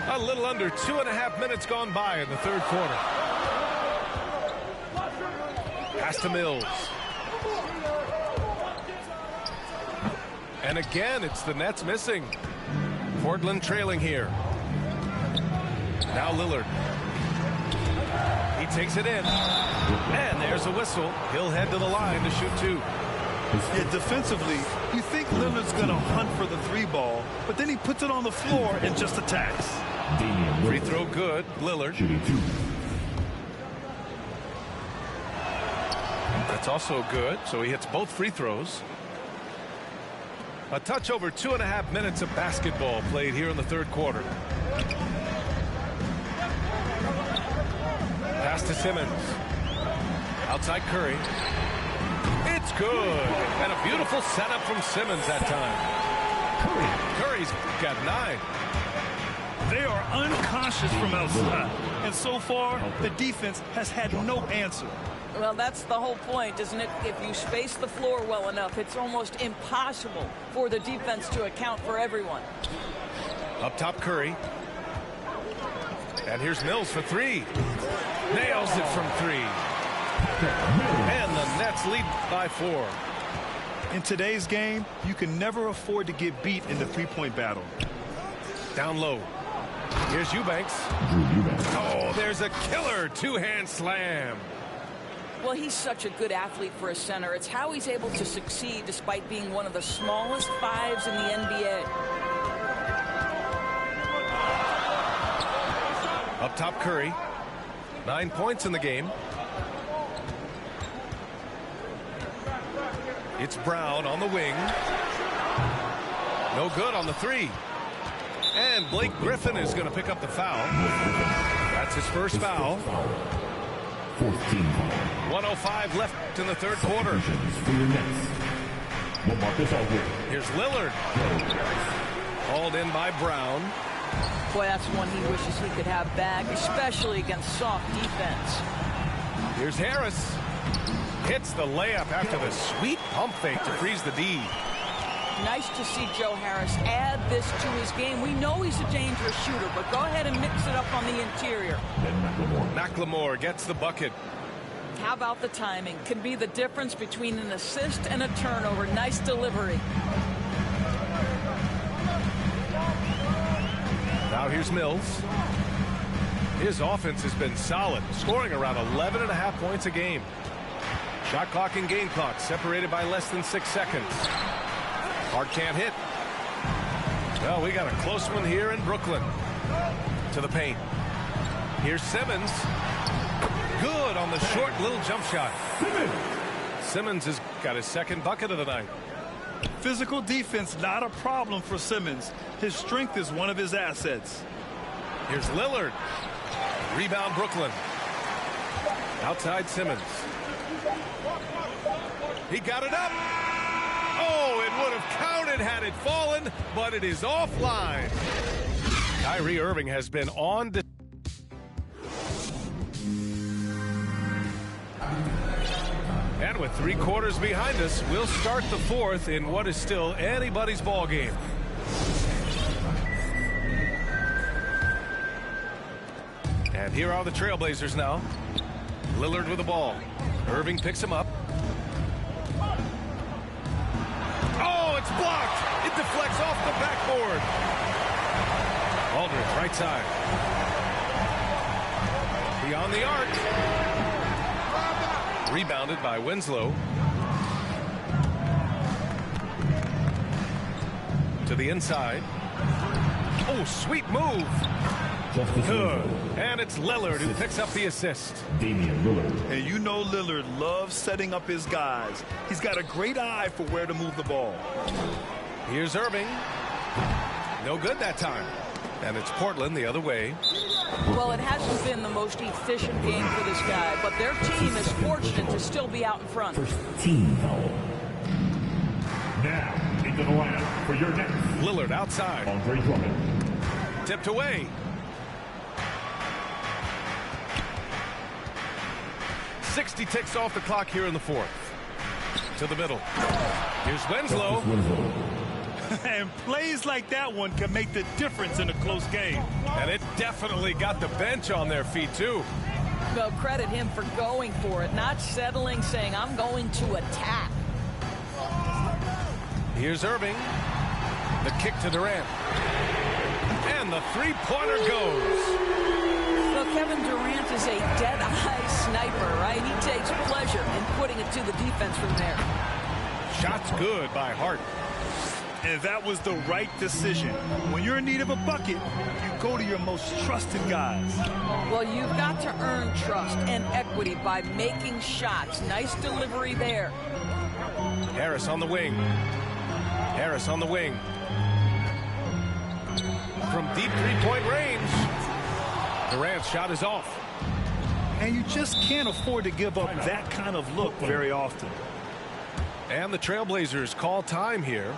A little under 2.5 minutes gone by in the third quarter. Pass to Mills. And again, it's the Nets missing. Portland trailing here. Now Lillard. He takes it in. And there's a whistle. He'll head to the line to shoot two. Yeah, defensively, you think Lillard's going to hunt for the three ball, but then he puts it on the floor and just attacks. Free throw good. Lillard. Shooting two. That's also good. So he hits both free throws. A touch over 2.5 minutes of basketball played here in the third quarter. Pass to Simmons. Outside Curry. It's good. And a beautiful setup from Simmons that time. Curry's got 9. They are unconscious from outside. And so far, the defense has had no answer. Well, that's the whole point, isn't it? If you space the floor well enough, it's almost impossible for the defense to account for everyone. Up top, Curry. And here's Mills for 3. Nails it from 3. And the Nets lead by 4. In today's game, you can never afford to get beat in the three-point battle. Down low. Here's Eubanks. Oh, there's a killer two-hand slam. Well, he's such a good athlete for a center. It's how he's able to succeed despite being one of the smallest 5s in the NBA. Up top, Curry. 9 points in the game. It's Brown on the wing. No good on the 3. And Blake Griffin is going to pick up the foul. That's his first foul. 1:05 left in the third quarter. Here's Lillard. Hauled in by Brown. Boy, that's one he wishes he could have back, especially against soft defense. Here's Harris. Hits the layup after the sweet pump fake to freeze the D. Nice to see Joe Harris add this to his game. We know he's a dangerous shooter, but go ahead and mix it up on the interior. McLemore gets the bucket. How about the timing? Can be the difference between an assist and a turnover. Nice delivery. Now here's Mills. His offense has been solid, scoring around 11.5 points a game. Shot clock and game clock separated by less than 6 seconds. Hart can't hit. Well, we got a close one here in Brooklyn. To the paint. Here's Simmons. Good on the short little jump shot. Simmons has got his second bucket of the night. Physical defense, not a problem for Simmons. His strength is one of his assets. Here's Lillard. Rebound Brooklyn. Outside Simmons. He got it up. Oh, it would have counted had it fallen, but it is offline. Kyrie Irving has been on. And with 3 quarters behind us, we'll start the fourth in what is still anybody's ball game. And here are the Trailblazers now. Lillard with the ball. Irving picks him up. Oh, it's blocked. It deflects off the backboard. Aldridge, right side. Beyond the arc. Rebounded by Winslow. To the inside. Oh, sweet move. Good. And it's Lillard who picks up the assist. Damian Lillard. And you know Lillard loves setting up his guys. He's got a great eye for where to move the ball. Here's Irving. No good that time. And it's Portland the other way. Well, it hasn't been the most efficient game for this guy, but their team is fortunate to still be out in front. First team foul. Now into the lineup for your next. Lillard outside. Andre Drummond. Tipped away. 60 ticks off the clock here in the fourth. to the middle. Here's Winslow. And plays like that one can make the difference in a close game. And it definitely got the bench on their feet, too. Well, credit him for going for it, not settling, saying, I'm going to attack. Here's Irving. The kick to Durant. And the three-pointer goes. Well, Kevin Durant is a dead-eye sniper, right? He takes pleasure in putting it to the defense from there. Shot's good by Hart. And that was the right decision. When you're in need of a bucket, you go to your most trusted guys. Well, you've got to earn trust and equity by making shots. Nice delivery there. Harris on the wing. Harris on the wing. From deep three-point range. Durant's shot is off. And you just can't afford to give up that kind of look very often. And the Trailblazers call time here.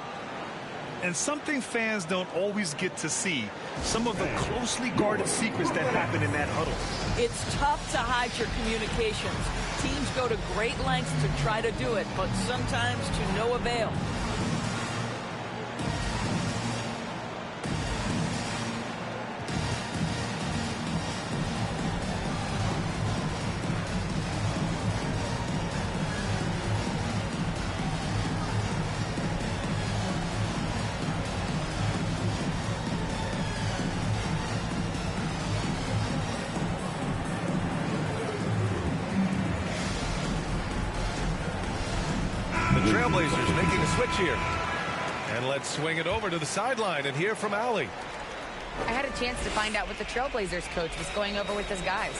And something fans don't always get to see, some of the closely guarded secrets that happen in that huddle. It's tough to hide your communications. Teams go to great lengths to try to do it, but sometimes to no avail. Trailblazers making a switch here. And let's swing it over to the sideline and hear from Allie. I had a chance to find out what the Trailblazers coach was going over with his guys.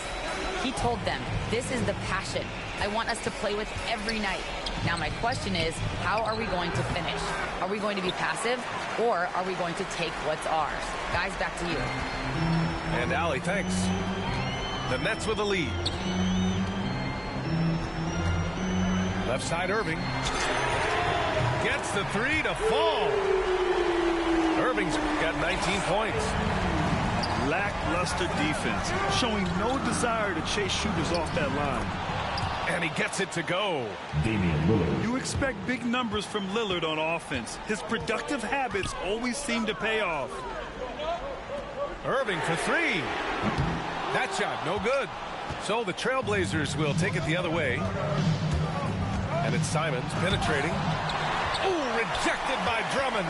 He told them, this is the passion I want us to play with every night. Now my question is, how are we going to finish? Are we going to be passive, or are we going to take what's ours? Guys, back to you. And Allie, thanks. The Nets with a lead. Left side, Irving. Gets the three to fall. Irving's got 19 points. Lackluster defense, showing no desire to chase shooters off that line. And he gets it to go. Damian Lillard. You expect big numbers from Lillard on offense. His productive habits always seem to pay off. Irving for three. That shot, no good. So the Trailblazers will take it the other way. And it's Simons penetrating. Ooh, rejected by Drummond.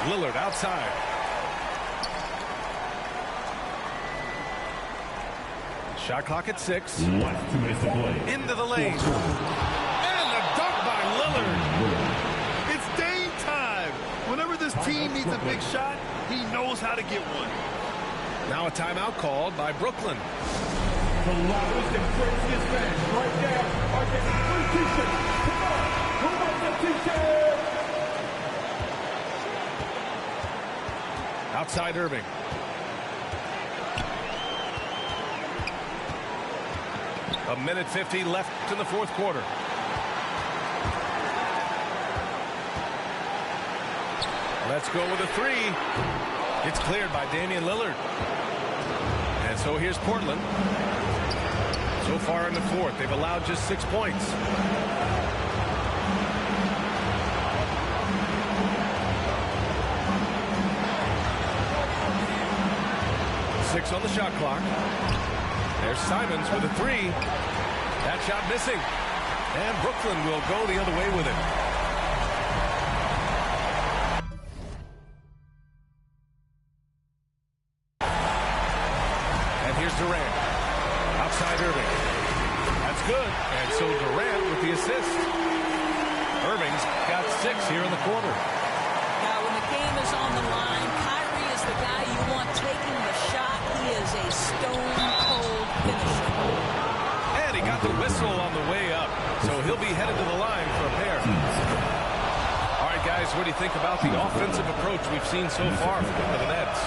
Lillard outside. Shot clock at 6. 2 minutes to play. Into the lane. And the dunk by Lillard. It's Dame time. Whenever this team needs a big shot, he knows how to get one. Now a timeout called by Brooklyn. The loudest and craziest fans right now are getting free t-shirts. Come on, who wants a t-shirt? Outside Irving. A minute 50 left in the fourth quarter. Let's go with a three. It's cleared by Damian Lillard. And so here's Portland. So far in the fourth, they've allowed just 6 points. Six on the shot clock. There's Simons with a three. That shot missing. And Brooklyn will go the other way with it. And here's Durant. Outside Irving. That's good. And so Durant with the assist. Irving's got 6 here in the quarter. Now, when the game is on the line, Kyrie is the guy you want taking the shot. He is a stone-cold finisher. And he got the whistle on the way up. So he'll be headed to the line for a pair. All right, guys, what do you think about the offensive approach we've seen so far from the Nets?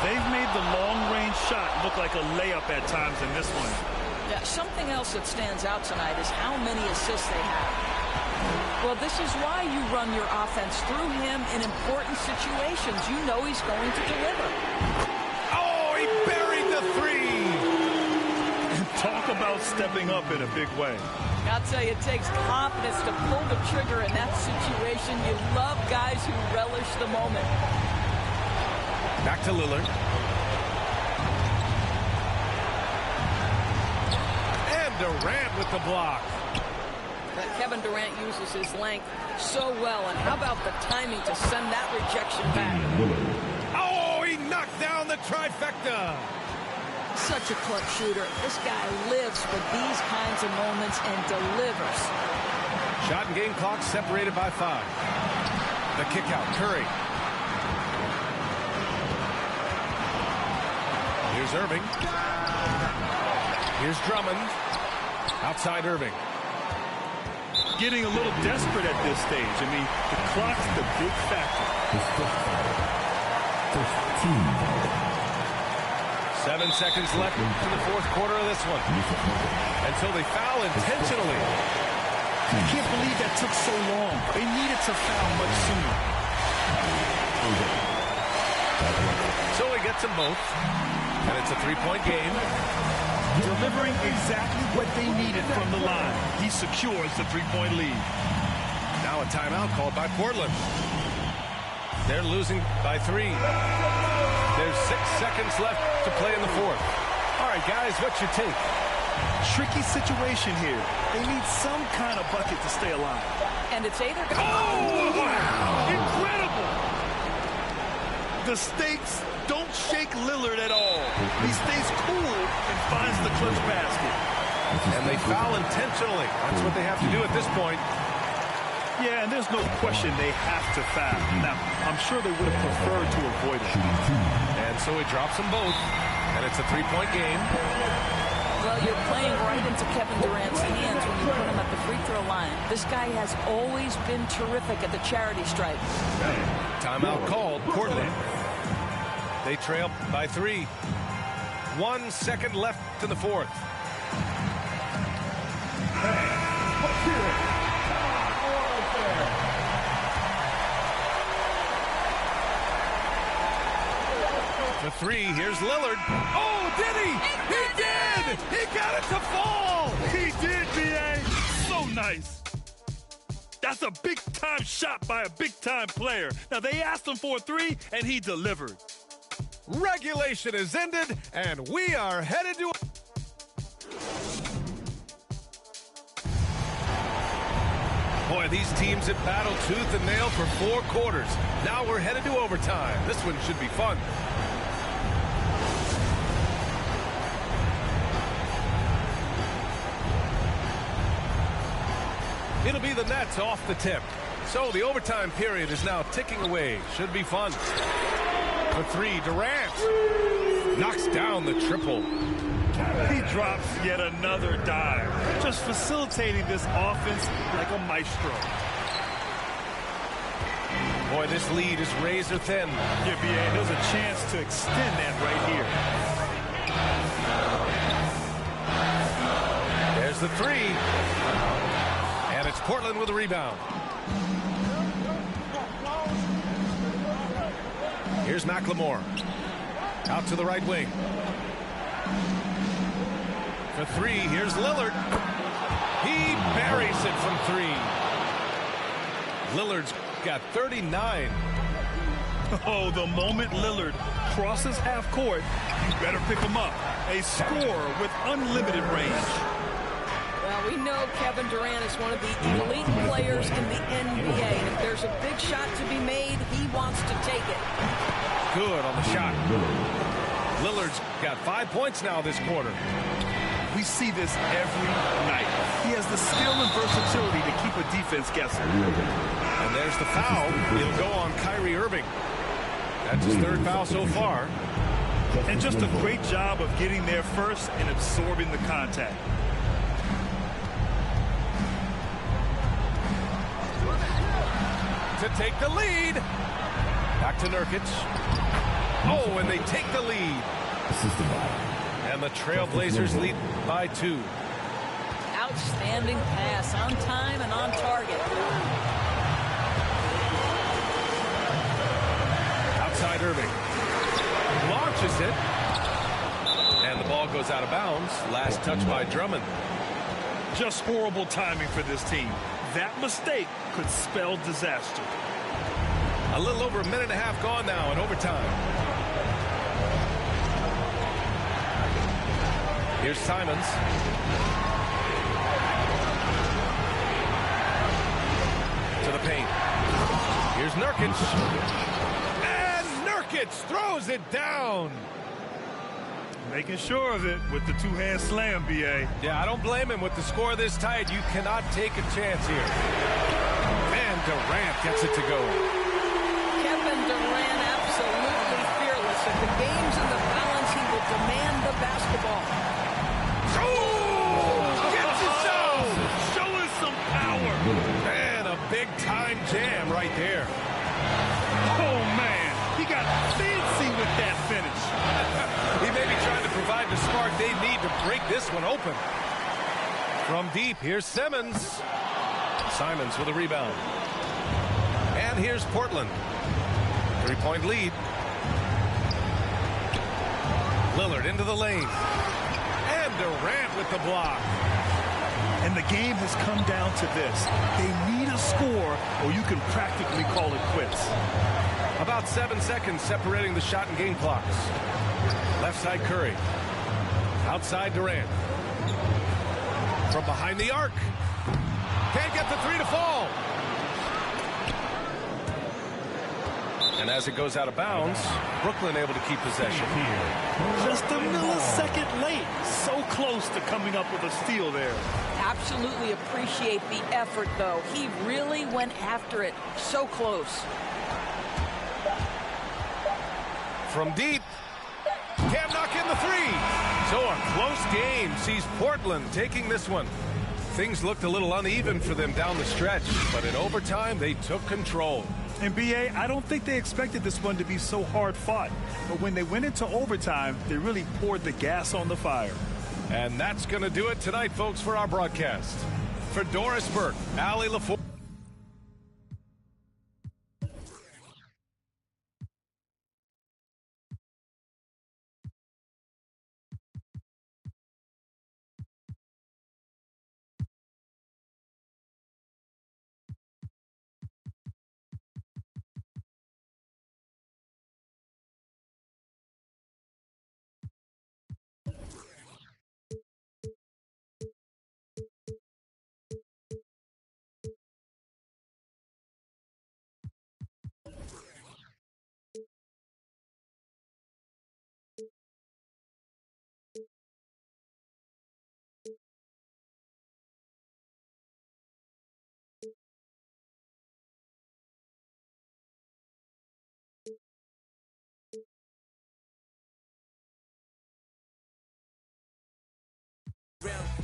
They've made the long-range shot look like a layup at times in this one. Yeah, something else that stands out tonight is how many assists they have. Well, this is why you run your offense through him in important situations. You know he's going to deliver. Oh, he buried the three. Talk Talk about stepping up in a big way. I'll tell you, it takes confidence to pull the trigger in that situation. You love guys who relish the moment. Back to Lillard. And Durant with the block. Kevin Durant uses his length so well. And how about the timing to send that rejection back? Oh, he knocked down the trifecta. Such a clutch shooter. This guy lives for these kinds of moments and delivers. Shot and game clock separated by 5. The kick out, Curry. Here's Irving. Here's Drummond. Outside Irving. Getting a little desperate at this stage. I mean, the clock's the big factor. 7 seconds left in the fourth quarter of this one. Until they foul intentionally. I can't believe that took so long. They needed to foul much sooner. So he gets them both. And it's a 3-point game. Delivering exactly what they needed from the line. He secures the 3-point lead. Now a timeout called by Portland. They're losing by 3. There's 6 seconds left to play in the fourth. All right, guys, what's your take? Tricky situation here. They need some kind of bucket to stay alive. And it's either going to... Oh, wow! Incredible! The stakes don't shake Lillard at all. He stays cool and finds the clutch basket. And they foul intentionally. That's what they have to do at this point. Yeah, and there's no question they have to foul. Now, I'm sure they would have preferred to avoid it. And so he drops them both. And it's a 3-point game. Well, you're playing right into Kevin Durant's hands when you put him at the free throw line. This guy has always been terrific at the charity stripe. Timeout called. Portland. They trail by 3. 1 second left in the fourth. The 3, here's Lillard. Oh, did he? He did! He got it to fall! He did, B.A. So nice. That's a big-time shot by a big-time player. Now, they asked him for a 3, and he delivered. Regulation is ended, and we are headed to... Boy, these teams have battled tooth and nail for 4 quarters. Now we're headed to overtime. This one should be fun. It'll be the Nets off the tip. So the overtime period is now ticking away. Should be fun. The 3, Durant knocks down the triple. He drops yet another dive, just facilitating this offense like a maestro. Boy, this lead is razor thin. Yeah, B.A., there's a chance to extend that right here. There's the 3. And it's Portland with a rebound. Here's McLemore. Out to the right wing. For 3, here's Lillard. He buries it from 3. Lillard's got 39. Oh, the moment Lillard crosses half court, you better pick him up. A scorer with unlimited range. Well, we know Kevin Durant is one of the elite players in the NBA. And if there's a big shot to be made, he wants to take it. Good on the shot. Lillard's got 5 points now this quarter. We see this every night. He has the skill and versatility to keep a defense guessing. And there's the foul. It'll go on Kyrie Irving. That's his 3rd foul so far. And just a great job of getting there first and absorbing the contact. To take the lead. Back to Nurkic. Oh, and they take the lead. And the Trailblazers lead by 2. Outstanding pass, on time and on target. Outside Irving. Launches it. And the ball goes goes out of bounds. Last touch by Drummond. Just horrible timing for this team. That mistake could spell disaster. A little over a minute and a half gone now in overtime. Here's Simons. To the paint. Here's Nurkic. And Nurkic throws it down. Making sure of it with the two-hand slam, B.A. Yeah, I don't blame him. With the score this tight, you cannot take a chance here. And Durant gets it to go. Kevin Durant absolutely fearless. If the game's in the balance, he will demand the basketball. Oh! Gets it down! Showing some power. Man, a big-time jam right there. Oh, man. He got fancy with that finish. He may be trying to provide the spark they need to break this one open. From deep, here's Simmons. Simons with a rebound. And here's Portland. 3-point lead. Lillard into the lane. And Durant with the block. And the game has come down to this. They need a score, or you can practically call it quits. About 7 seconds separating the shot and game clocks. Left side Curry. Outside Durant. From behind the arc. Can't get the three to fall. And as it goes out of bounds, Brooklyn able to keep possession. Just a millisecond late. So close to coming up with a steal there. Absolutely appreciate the effort, though. He really went after it. So close. From deep. Can't knock in the three. So a close game sees Portland taking this one. Things looked a little uneven for them down the stretch, but in overtime, they took control. And B.A., I don't think they expected this one to be so hard fought. But when they went into overtime, they really poured the gas on the fire. And that's going to do it tonight, folks, for our broadcast. For Doris Burke, Allie LaForge.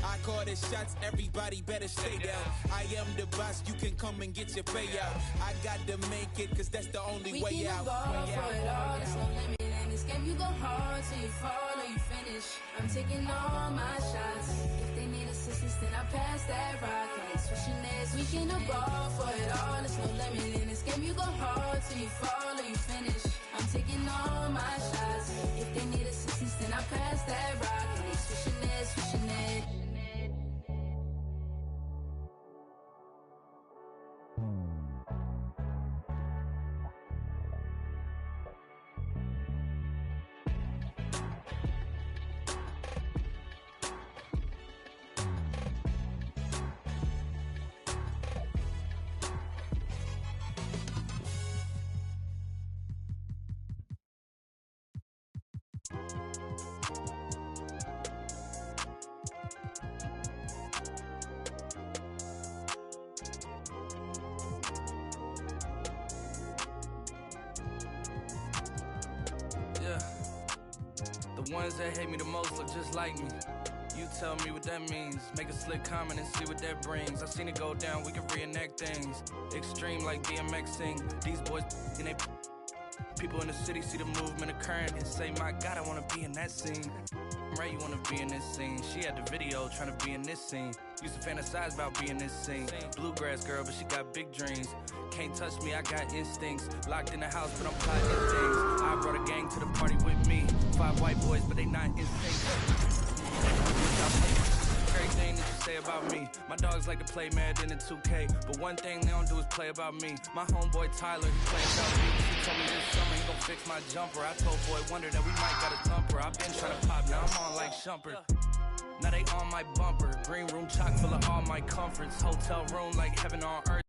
I call the shots, everybody better stay down. I am the boss, you can come and get your payout. I got to make it, cause that's the only way out. Go for it all, there's no limit in this game. You go hard till you fall or you finish. I'm taking all my shots. If they need assistance, then I pass that rock. I ain't switching this. We can go for it all, there's no limit in this game. You go hard till you fall or you finish. I'm taking all my shots. If they need assistance, then I pass that rock. I ain't switching this, switching it. The ones that hate me the most look just like me. You tell me what that means. Make a slick comment and see what that brings. I seen it go down, we can reenact things. Extreme like DMXing. These boys and they people in the city see the movement occurring and say, my God, I wanna be in that scene. Right, you wanna be in this scene. She had the video trying to be in this scene. Used to fantasize about being in this scene. Bluegrass girl, but she got big dreams. Can't touch me, I got instincts. Locked in the house, but I'm plotting things. I brought a gang to the party with me. 5 white boys, but they not in sync. Everything that you say about me. My dogs like to play Madden and 2K, but one thing they don't do is play about me. My homeboy Tyler, he plays out me. He told me this summer he gon' fix my jumper. I told Boy Wonder that we might got a thumper. I've been trying to pop, now I'm on like Shumpert. Now they on my bumper. Green room chock full of all my comforts. Hotel room like heaven on earth.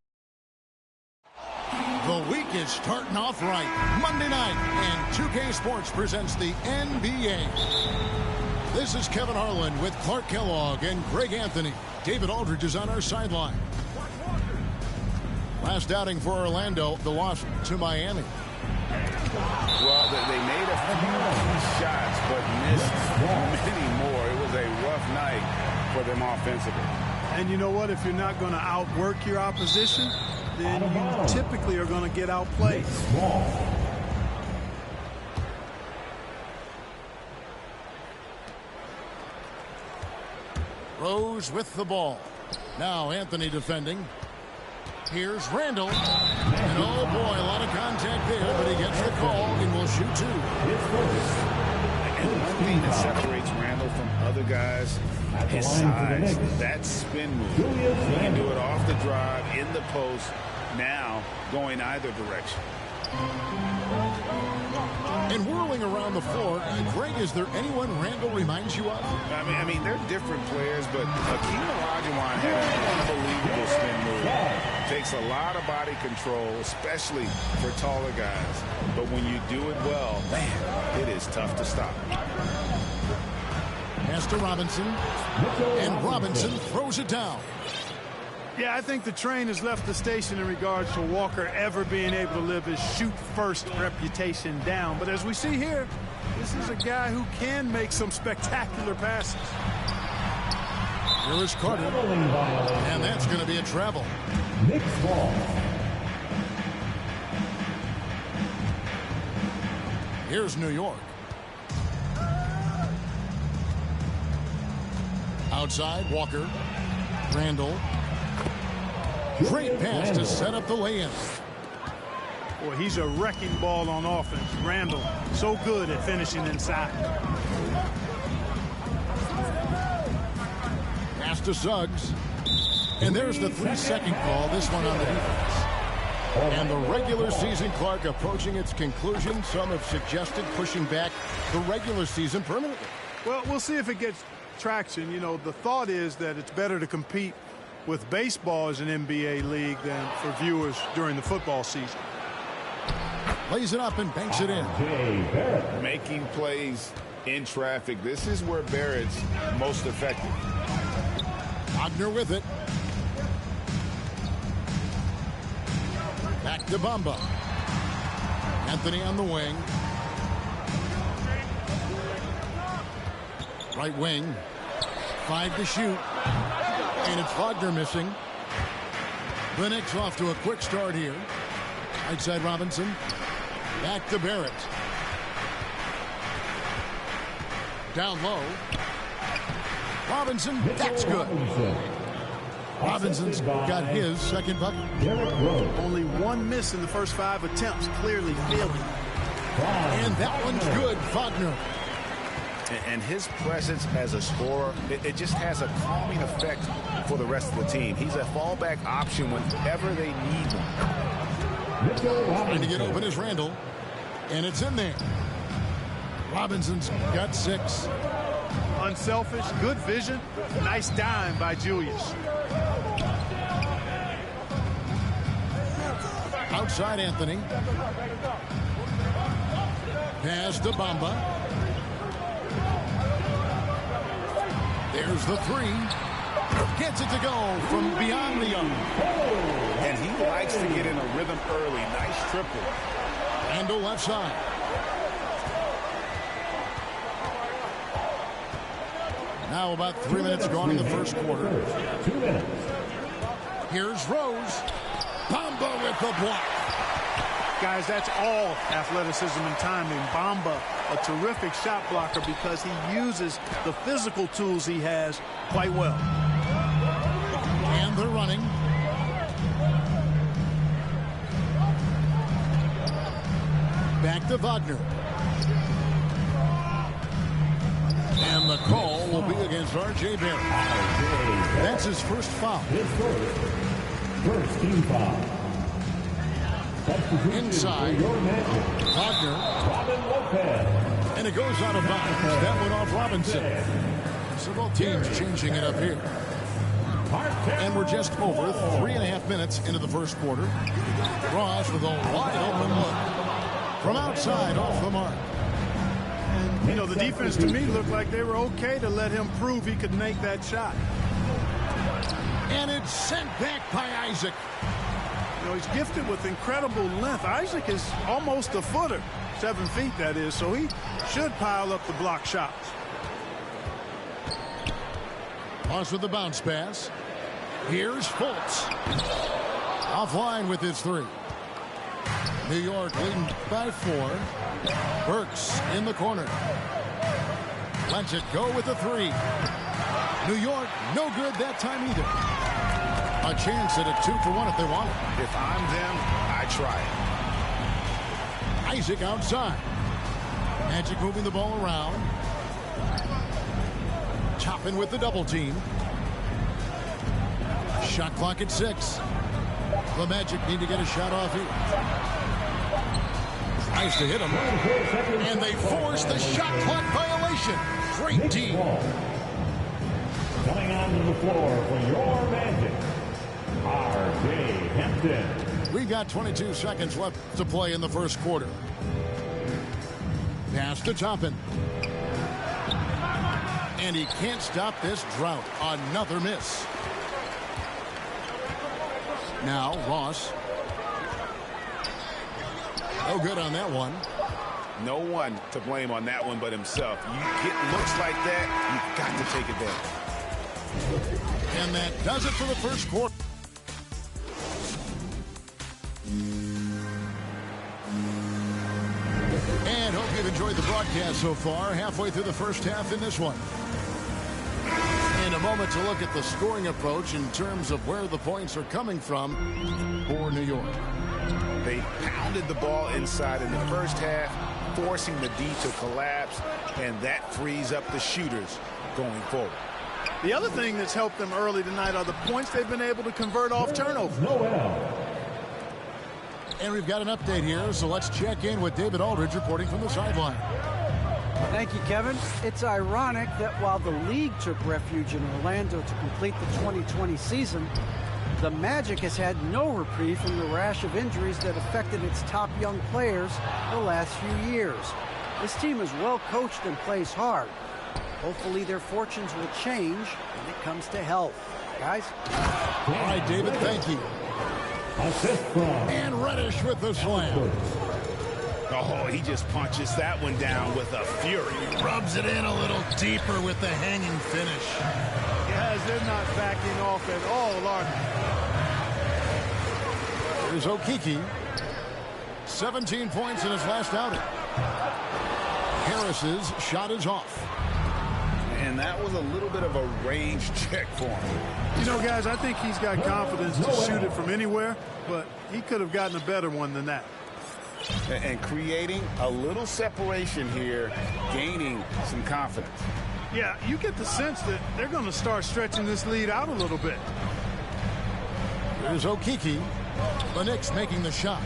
The week is starting off right. Monday night, and 2K Sports presents the NBA. This is Kevin Harlan with Clark Kellogg and Greg Anthony. David Aldridge is on our sideline. Last outing for Orlando, the loss to Miami. Well, they made a few shots, but missed many more. It was a rough night for them offensively. And you know what? If you're not going to outwork your opposition, then you typically are going to get outplayed. Rose with the ball. Now Anthony defending. Here's Randall. And oh boy, a lot of contact there, but he gets the call and will shoot two. And one thing that separates Randall from other guys, his size, that spin move. He can do it off the drive, in the post, now going either direction. And whirling around the floor, Greg, is there anyone Randall reminds you of? I mean, they're different players, but Hakeem Olajuwon had an unbelievable spin move. Takes a lot of body control, especially for taller guys. But when you do it well, man, it is tough to stop. Pass to Robinson, and Robinson throws it down. Yeah, I think the train has left the station in regards to Walker ever being able to live his shoot-first reputation down. But as we see here, this is a guy who can make some spectacular passes. Here is Carter, and that's going to be a travel. Knicks ball. Here's New York. Outside, Walker. Randall. Great pass to set up the lay-in. Boy, he's a wrecking ball on offense. Randall, so good at finishing inside. Pass to Suggs. And there's the 3-second call, this one on the defense. And the regular season, Clark, approaching its conclusion. Some have suggested pushing back the regular season permanently. Well, we'll see if it gets traction. You know, the thought is that it's better to compete with baseball as an NBA league than for viewers during the football season. Lays it up and banks it in. Making plays in traffic. This is where Barrett's most effective. Wagner with it. Back to Bamba. Anthony on the wing. Right wing. 5 to shoot. And it's Wagner missing. The Knicks off to a quick start here. Right side Robinson. Back to Barrett. Down low. Robinson, that's good. Robinson's got his second bucket. Only one miss in the first 5 attempts, clearly failing. And that one's good, Wagner. And his presence as a scorer, it just has a calming effect for the rest of the team. He's a fallback option whenever they need one. Trying to get open is Randall. And it's in there. Robinson's got 6. Unselfish, good vision. Nice dime by Julius. Outside Anthony. Pass to Bamba. There's the 3. Gets it to go from beyond the arc. And he likes to get in a rhythm early. Nice triple. Randall left side. Now about 3 minutes gone in the first quarter. 2 minutes. Here's Rose. Bamba with the block. Guys, that's all athleticism and timing. Bamba, a terrific shot blocker because he uses the physical tools he has quite well. And they're running. Back to Wagner. And the call will be against R.J. Barrett. That's his first foul. His first team foul. Inside, Wagner. And it goes out of bounds. That went off Robinson. So both teams changing it up here. And we're just over 3.5 minutes into the first quarter. Ross with a wide open look. From outside, off the mark. And, you know, the defense to me looked like they were okay to let him prove he could make that shot. And it's sent back by Isaac. You know, he's gifted with incredible length. Isaac is almost a footer. 7 feet, that is. So he should pile up the block shots. Ross with the bounce pass. Here's Fultz. Offline with his 3. New York leading by 4. Burks in the corner. Lets it go with the 3. New York, no good that time either. A chance at a 2-for-1 if they want it. If I'm them, I try it. Isaac outside. Magic moving the ball around. Chopping with the double team. Shot clock at 6. The Magic need to get a shot off here. Tries to hit him. And they force the shot clock violation. Great team. Coming onto the floor for your Magic, R.J. Hampton. We got 22 seconds left to play in the first quarter. Pass to Toppin. And he can't stop this drought. Another miss. Now Ross. No good on that one. No one to blame on that one but himself. You get looks like that, you've got to take it down. And that does it for the first quarter. And hope you've enjoyed the broadcast so far. Halfway through the first half in this one. In a moment to look at the scoring approach in terms of where the points are coming from for New York. They pounded the ball inside in the first half, forcing the D to collapse, and that frees up the shooters going forward. The other thing that's helped them early tonight are the points they've been able to convert off turnovers. And we've got an update here, so let's check in with David Aldridge reporting from the sideline. Thank you, Kevin. It's ironic that while the league took refuge in Orlando to complete the 2020 season, the Magic has had no reprieve from the rash of injuries that affected its top young players the last few years. This team is well coached and plays hard. Hopefully their fortunes will change when it comes to health. Guys? All right, David, thank you. And Reddish with the slam. Oh, he just punches that one down with a fury. Rubs it in a little deeper with the hanging finish. Guys, they're not backing off at all, are they? Here's Okeke. 17 points in his last outing. Harris's shot is off. And that was a little bit of a range check for him. You know, guys, I think he's got confidence to shoot it from anywhere, but he could have gotten a better one than that. And creating a little separation here, gaining some confidence. Yeah, you get the sense that they're going to start stretching this lead out a little bit. Here's Okeke. The Knicks making the shot.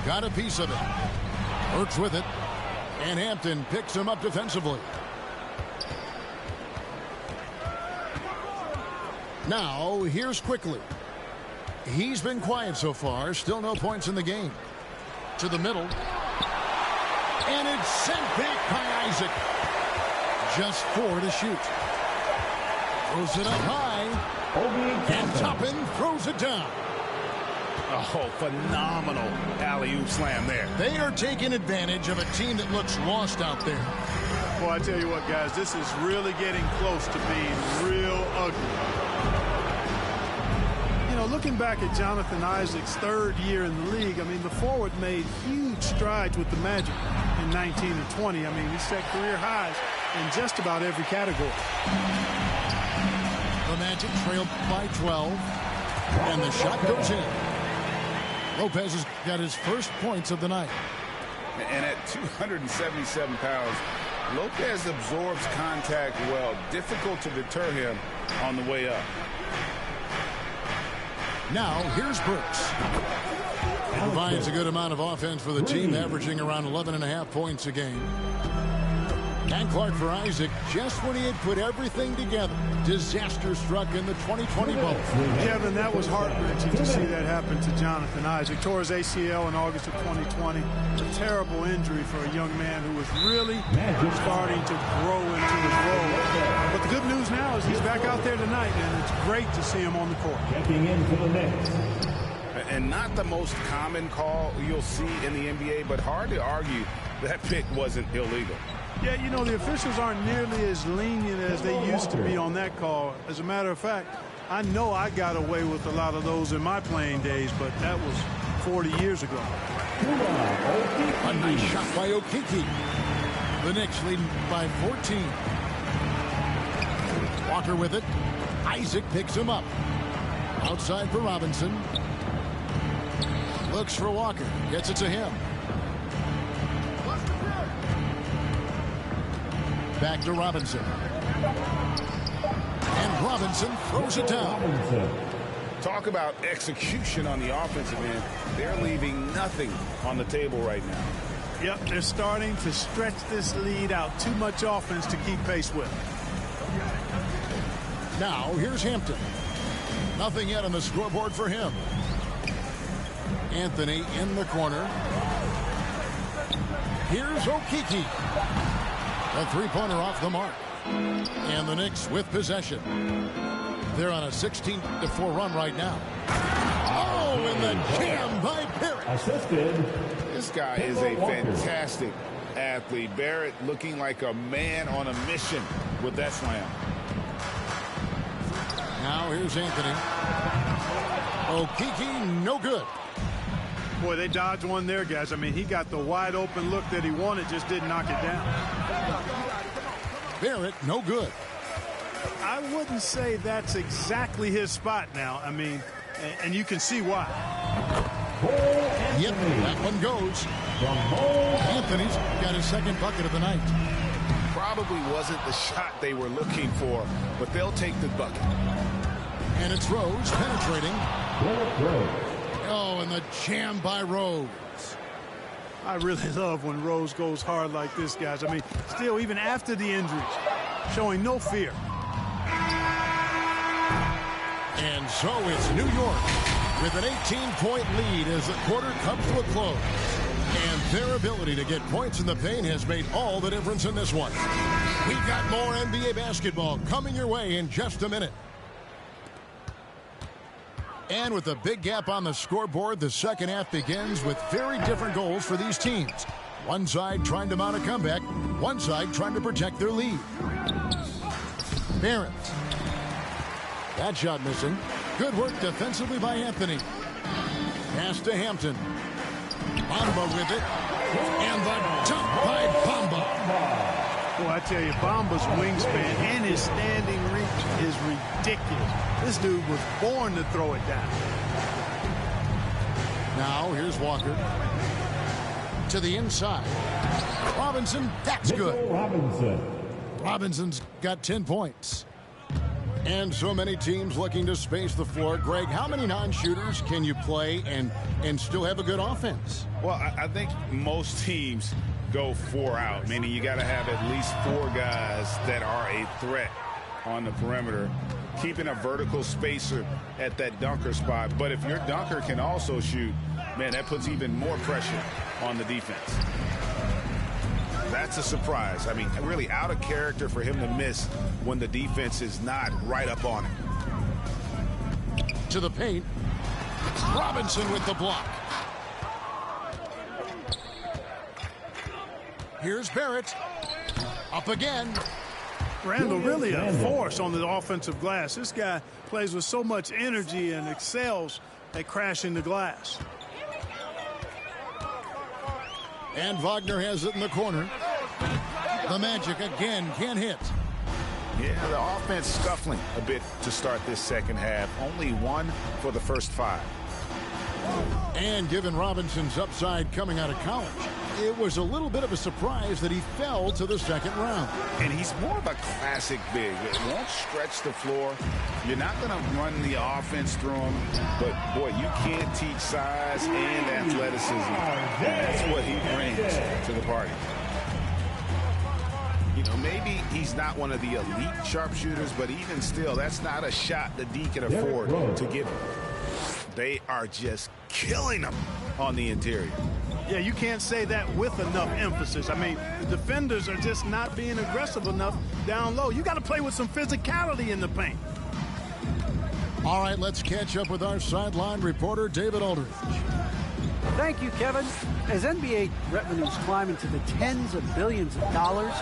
Got a piece of it. Hurts with it. And Hampton picks him up defensively. Now, here's Quickly. He's been quiet so far. Still no points in the game. To the middle. And it's sent back by Isaac. Just 4 to shoot. Throws it up high. And Toppin throws it down. Oh, phenomenal alley-oop slam there. They are taking advantage of a team that looks lost out there. Boy, I tell you what, guys, this is really getting close to being real ugly. You know, looking back at Jonathan Isaac's 3rd year in the league, I mean, the forward made huge strides with the Magic in 19 and 20. I mean, he set career highs in just about every category. The Magic trailed by 12, and the shot goes in. Lopez has got his first points of the night. And at 277 pounds, Lopez absorbs contact well. Difficult to deter him on the way up. Now, here's Brooks. Provides a good amount of offense for the team, averaging around 11.5 points a game. And Clark for Isaac, just when he had put everything together. Disaster struck in the 2020 bowl. Kevin, that was heart-wrenching to see that happen to Jonathan Isaac. Tore his ACL in August of 2020. A terrible injury for a young man who was really starting to grow into his role. But the good news now is he's back out there tonight, and it's great to see him on the court. Checking in for the Knicks. And not the most common call you'll see in the NBA, but hard to argue that pick wasn't illegal. Yeah, you know, the officials aren't nearly as lenient as they used to be on that call. As a matter of fact, I know I got away with a lot of those in my playing days, but that was 40 years ago. A nice shot by Okeke. The Knicks leading by 14. Walker with it. Isaac picks him up. Outside for Robinson. Looks for Walker. Gets it to him. Back to Robinson. And Robinson throws it down. Talk about execution on the offensive end. They're leaving nothing on the table right now. Yep, they're starting to stretch this lead out. Too much offense to keep pace with. Now, here's Hampton. Nothing yet on the scoreboard for him. Anthony in the corner. Here's Okeke. A three-pointer off the mark. And the Knicks with possession. They're on a 16-4 run right now. Oh, and the jam by Barrett. Assisted. This guy is a fantastic athlete. Barrett looking like a man on a mission with that slam. Now here's Anthony. Okeke, no good. Boy, they dodged one there, guys. I mean, he got the wide open look that he wanted, just didn't knock it down. Barrett, no good. I wouldn't say that's exactly his spot now. I mean, and you can see why. Yep, that one goes. Anthony's got his second bucket of the night. Probably wasn't the shot they were looking for, but they'll take the bucket. And it's Rose penetrating. Oh, and the jam by Rose. I really love when Rose goes hard like this, guys. I mean, still, even after the injuries, showing no fear. And so it's New York with an 18-point lead as the quarter comes to a close. And their ability to get points in the paint has made all the difference in this one. We've got more NBA basketball coming your way in just a minute. And with a big gap on the scoreboard, the second half begins with very different goals for these teams. One side trying to mount a comeback, one side trying to protect their lead. Barrett. That shot missing. Good work defensively by Anthony. Pass to Hampton. Bamba with it. And the dunk by Bamba. Boy, I tell you, Bamba's wingspan and his standing reach is ridiculous. This dude was born to throw it down. Now, here's Walker. To the inside. Robinson, that's good. Robinson's got 10 points. And so many teams looking to space the floor. Greg, how many non-shooters can you play and still have a good offense? Well, I think most teams go 4 out, meaning you got to have at least 4 guys that are a threat on the perimeter, keeping a vertical spacer at that dunker spot. But if your dunker can also shoot, man, that puts even more pressure on the defense. That's a surprise. I mean, really out of character for him to miss when the defense is not right up on him. To the paint. Robinson with the block. Here's Barrett. Up again. Randall really a force on the offensive glass. This guy plays with so much energy and excels at crashing the glass. And Wagner has it in the corner. The Magic again can't hit. Yeah, the offense scuffling a bit to start this second half. Only 1 for the first 5. And given Robinson's upside coming out of college, it was a little bit of a surprise that he fell to the second round. And he's more of a classic big. It won't stretch the floor. You're not going to run the offense through him. But, boy, you can't teach size and athleticism. That's what he brings to the party. You know, maybe he's not one of the elite sharpshooters, but even still, that's not a shot the D can afford to give him. They are just killing him on the interior. Yeah, you can't say that with enough emphasis. I mean, the defenders are just not being aggressive enough down low. You got to play with some physicality in the paint. All right, let's catch up with our sideline reporter, David Aldridge. Thank you, Kevin. As NBA revenues climb into the tens of billions of dollars,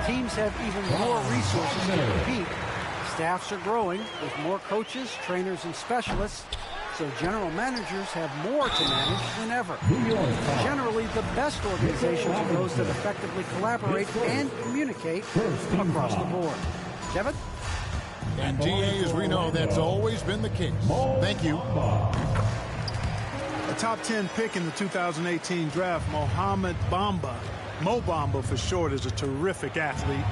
teams have even more resources to compete. Staffs are growing with more coaches, trainers, and specialists, so general managers have more to manage than ever. Generally, the best organizations are those that effectively collaborate and communicate across the board. Kevin? And DA, as we know, that's always been the case. Thank you. A top 10 pick in the 2018 draft, Mohamed Bamba, Mo Bamba for short, is a terrific athlete and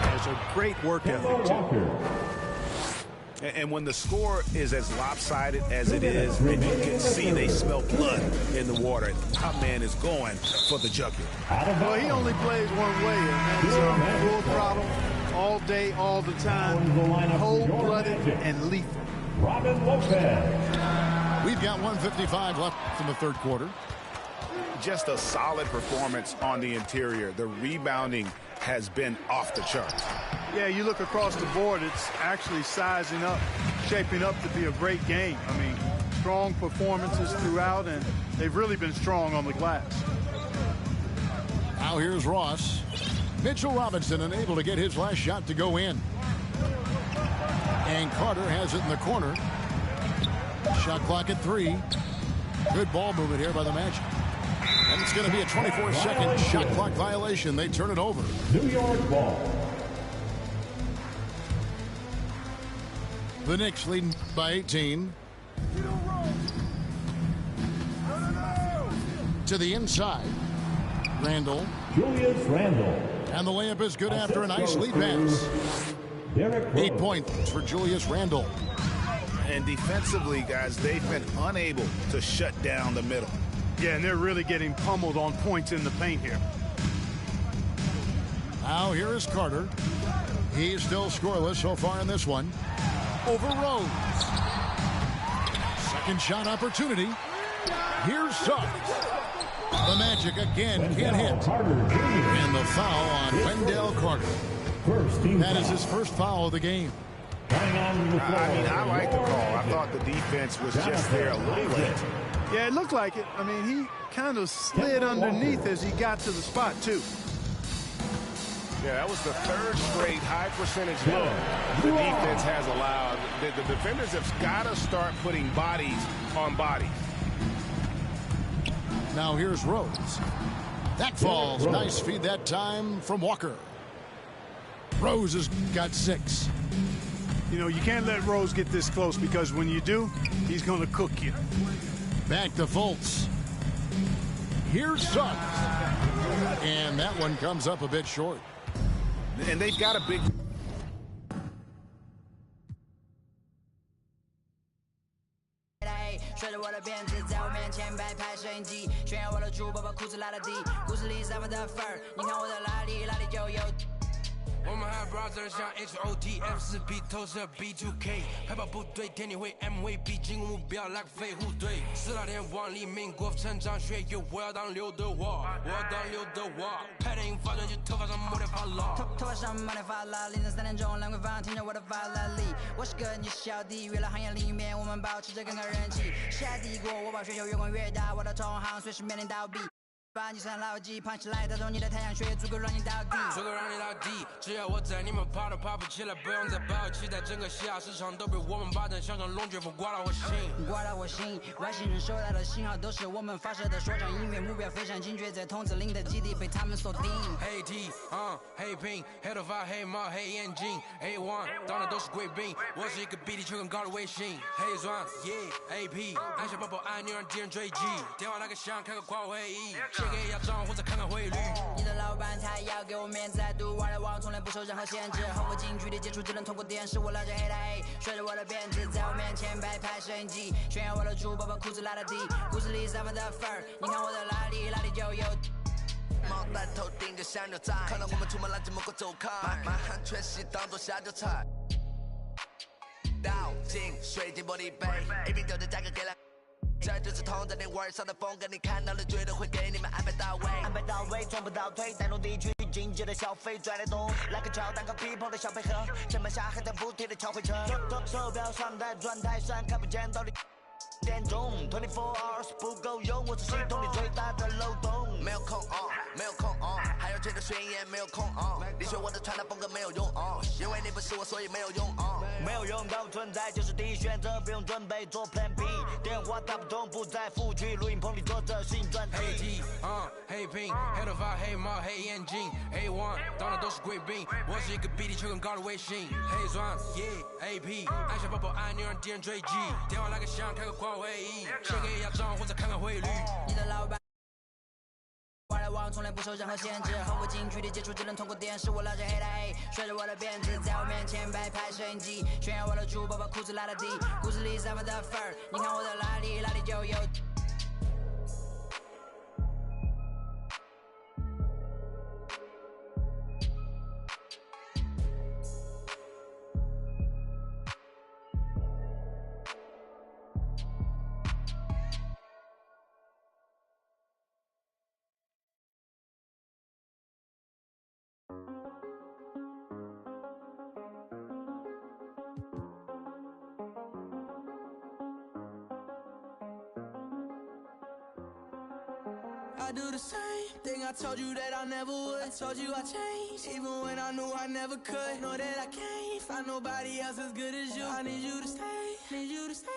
has a great work ethic, too. And when the score is as lopsided as it is, and you can see they smell blood in the water, top man is going for the jugular. Well, he only plays one way, and that's full throttle, all day, all the time, cold-blooded and lethal. Robin Lopez. We've got 1:55 left in the third quarter. Just a solid performance on the interior. The rebounding has been off the charts. Yeah, you look across the board, it's actually sizing up, shaping up to be a great game. I mean, strong performances throughout, and they've really been strong on the glass. Now here's Ross. Mitchell Robinson unable to get his last shot to go in. And Carter has it in the corner. Shot clock at 3. Good ball movement here by the Magic. And it's going to be a 24-second shot clock violation. They turn it over. New York ball. The Knicks leading by 18. To the inside. Randle. Julius Randle. And the layup is good after a nice lead pass. 8 points for Julius Randle. And defensively, guys, they've been unable to shut down the middle. Yeah, and they're really getting pummeled on points in the paint here. Now here is Carter. He's still scoreless so far in this one. Over Rose. Second shot opportunity. Here's Suggs. The Magic again can't hit. And the foul on Wendell Carter. That is his first foul of the game. I like the call. I thought the defense was just there a little late. Yeah, it looked like it. I mean, he kind of slid underneath as he got to the spot, too. Yeah, that was the third straight high percentage look the defense has allowed. The defenders have got to start putting bodies on bodies. Now here's Rose. That falls. Nice feed that time from Walker. Rose has got 6. You know, you can't let Rose get this close because when you do, he's going to cook you. Back to Fultz. Here's Suggs. And that one comes up a bit short. And they've got a big...我们还 brother 像 HOTF4B 投射 B2K 派跑部队天天会 MVP 进攻目标 like 飞虎队4大天王黎明国成长学业我要当刘德华我要当刘德华拍电影发专辑头发上抹点发蜡头发上抹点发蜡凌晨3点钟兰桂坊听着我的法拉利我是个你小弟娱乐行业里面我们保持着更高人气下帝国我把雪球越滚越大我的同行随时面临倒闭把你算牢记胖起来打中你的太阳穴足够让你倒地足够让你倒地只要我在你们爬都爬不起来不用再抱期待整个西亚市场都被我们霸占像场龙卷风刮到我心刮到我心外星人收到的信号都是我们发射的说唱音乐目标非常精确在筒子林的基地被他们锁定黑 T 黑屏黑头发黑帽黑眼镜 A1 当然都是贵宾我是一个比地球更高的卫星黑钻 Yeah AP 按下宝宝按钮让敌人追击电话那个响开个跨会议写给亚账或者看看汇率。你的老板他要给我面子，还赌我的网从来不受任何限制。和我近距离接触只能通过电视，我拉着黑的 A， 甩着我的辫子，在我面前摆拍摄影机，炫耀我的珠宝，把裤子拉得低，故事里散发的粉儿，你看我的哪里就有。毛带头顶着香牛仔，看到我们出门来怎么过走开，满汉全席当做下酒菜。倒进水晶玻璃杯，一瓶酒的价格给了。这就是同在你味上的风格，你看到了绝对会给你们安排到位，安排到位，从不倒退，带动地区经济的消费，拽得动，来个乔丹和皮蓬的小配合，成本下还在补贴的敲回车，手表上的转台上看不见到底。点钟24 hours 不够用，我是系统里最大的漏洞。没有空没有空还有这个宣言没有空你学我的传达风格没有用因为你不是我，所以没有用没有用到存在就是第一选择，不用准备做 Plan B。电话打不通，不在副区，录音棚里做着新专辑。黑 T 黑 Pink 黑头发黑猫黑眼睛黑 One 当然都是贵宾，我是一个比地球更高的卫星。黑钻 AP 按下宝宝按钮让敌人追击，电话来个响开个跨会议，写给亚账或者看看汇率。你的老板外来网从来不受任何限制，和我近距离接触只能通过电视，我拉着黑的 A， 甩着我的辫子，在我面前摆拍摄影机，炫耀我的珠宝，把裤子拉得低，故事里散发的粉儿，你看我的哪里就有。I do the same thing I told you that I never would. I told you I changed, even when I knew I never could. Know that I can't find nobody else as good as you. I need you to stay, need you to stay.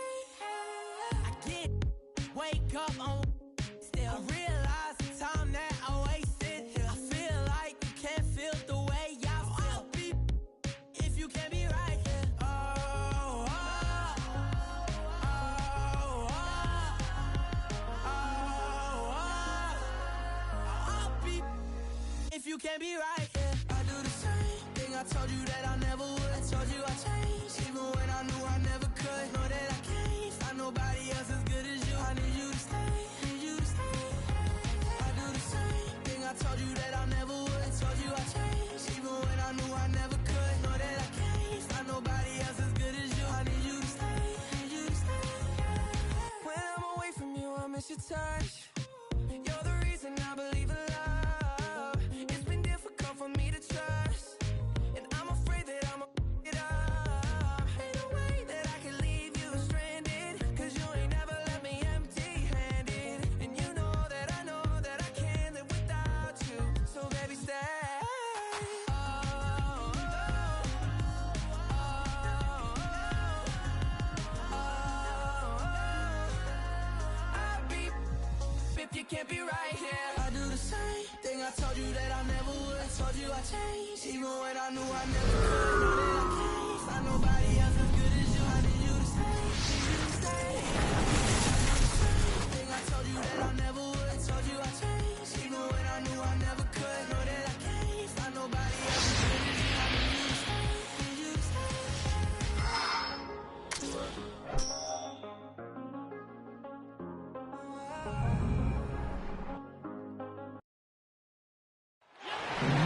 I get, wake up on still. I realize the time that I wasted here. I feel like you can't feel the way I feel. I'll be if you can't be right here. If you can't be right, yeah. I do the same thing I told you that I never would. I told you I changed, even when I knew I never could. Know that I can't find nobody else as good as you. I need you to stay, need you to stay. I do the same thing I told you that I never would. I told you I changed, even when I knew I never could. Know that I can't find nobody else as good as you. I need you to stay, need you to stay. When I'm away from you, I miss your touch. You're the reason I believe in love. For me to trust, and I'm afraid that I'ma it up. Ain't no way that I can leave you stranded, cause you ain't never left me empty-handed. And you know that I can't live without you. So baby, stay. I'll be if you can't be right here. I do the same thing I told you that I never would. I told you I changed, even when I knew I never could. Know that I can't find nobody else as good as you. I need you to stay, need you to stay. I do the same thing I told you that I never would. I told you I changed, even when I knew I never could. Know that I can't find nobody else as good as you. I need you to stay, need you to stay.